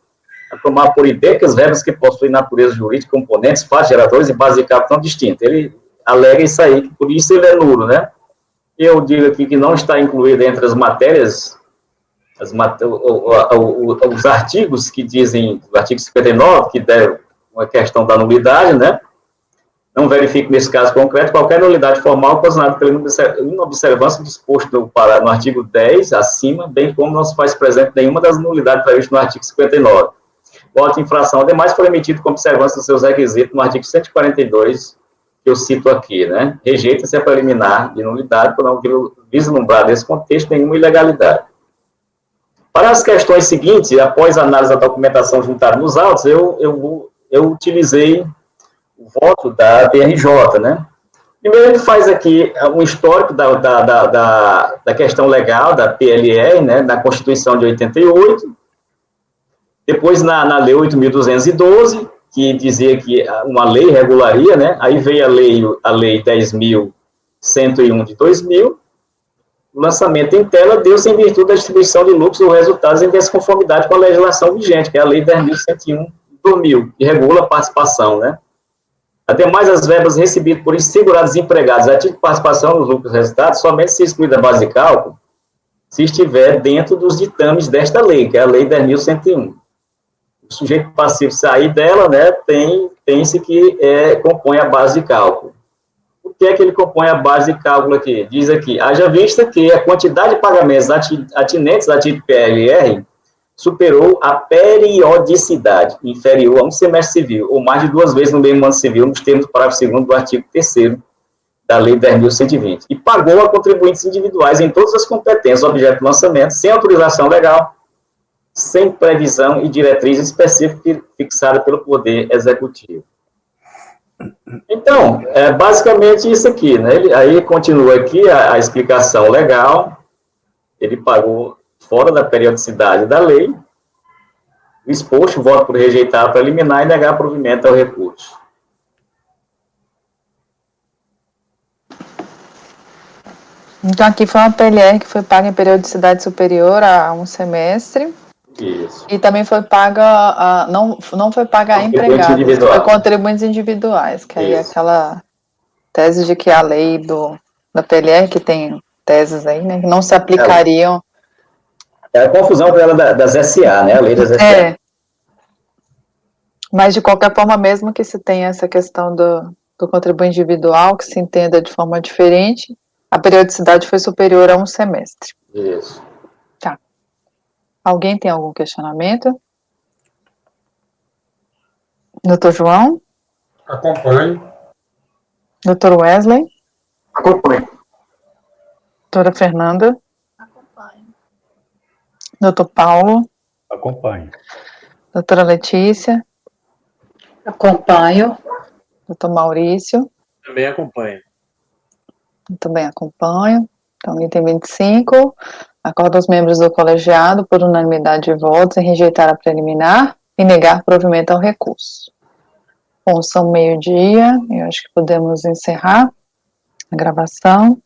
a tomar por idênticas verbas que possuem natureza jurídica, componentes, fatos geradores e base de cálculo tão distintas. Ele alega isso aí, que por isso ele é nulo, né? Eu digo aqui que não está incluído entre as matérias, os artigos que dizem, o artigo 59, que der uma questão da nulidade, né? Não verifique, nesse caso concreto, qualquer nulidade formal ocasionada pela inobservância disposto no artigo 10, acima, bem como não se faz presente nenhuma das nulidades previstas no artigo 59. O auto de infração, ademais, foi emitido com observância dos seus requisitos no artigo 142, que eu cito aqui, né? Rejeita-se a preliminar de nulidade por não vislumbrar nesse contexto nenhuma ilegalidade. Para as questões seguintes, após a análise da documentação juntada nos autos, eu utilizei o voto da DRJ, né? Primeiro, ele faz aqui um histórico da questão legal da PLR, né, da Constituição de 88, depois na Lei 8.212, que dizia que uma lei regularia, né? Aí veio a lei 10.101 de 2000, o lançamento em tela deu-se em virtude da distribuição de lucros ou resultados em desconformidade com a legislação vigente, que é a lei 10.101 de 2000, que regula a participação, né? Ademais, as verbas recebidas por segurados empregados a título de participação nos lucros resultados somente se exclui da base de cálculo se estiver dentro dos ditames desta lei, que é a lei 10.101. O sujeito passivo sair dela, né, tem-se que compõe a base de cálculo. O que é que ele compõe a base de cálculo aqui? Diz aqui, haja vista que a quantidade de pagamentos atinentes a título PLR superou a periodicidade inferior a um semestre civil, ou mais de 2 vezes no mesmo ano civil, nos termos do parágrafo 2º do artigo 3º da Lei 10.120, e pagou a contribuintes individuais em todas as competências objeto do lançamento, sem autorização legal, sem previsão e diretriz específica fixada pelo Poder Executivo. Então, é basicamente isso aqui, né? Aí continua aqui a explicação legal, ele pagou fora da periodicidade da lei, o exposto, voto por rejeitar a preliminar e negar provimento ao recurso. Então, aqui foi uma PLR que foi paga em periodicidade superior a um semestre. Isso. E também foi paga, não foi paga a empregados, foi contribuintes individuais, que aí é aquela tese de que a lei da PLR, que tem teses aí, né, que não se aplicariam. É a confusão dela das SA, né, a lei das SA. Mas, de qualquer forma, mesmo que se tenha essa questão do contribuinte individual, que se entenda de forma diferente, a periodicidade foi superior a um semestre. Isso. Tá. Alguém tem algum questionamento? Doutor João? Acompanho. Doutor Wesley? Acompanho. Doutora Fernanda? Acompanho. Doutor Paulo? Acompanho. Doutora Letícia? Acompanho. Doutor Maurício? Também acompanho. Também acompanho. Então, item 25, acorda aos membros do colegiado, por unanimidade de votos, em rejeitar a preliminar e negar provimento ao recurso. Bom, são 12:00, eu acho que podemos encerrar a gravação.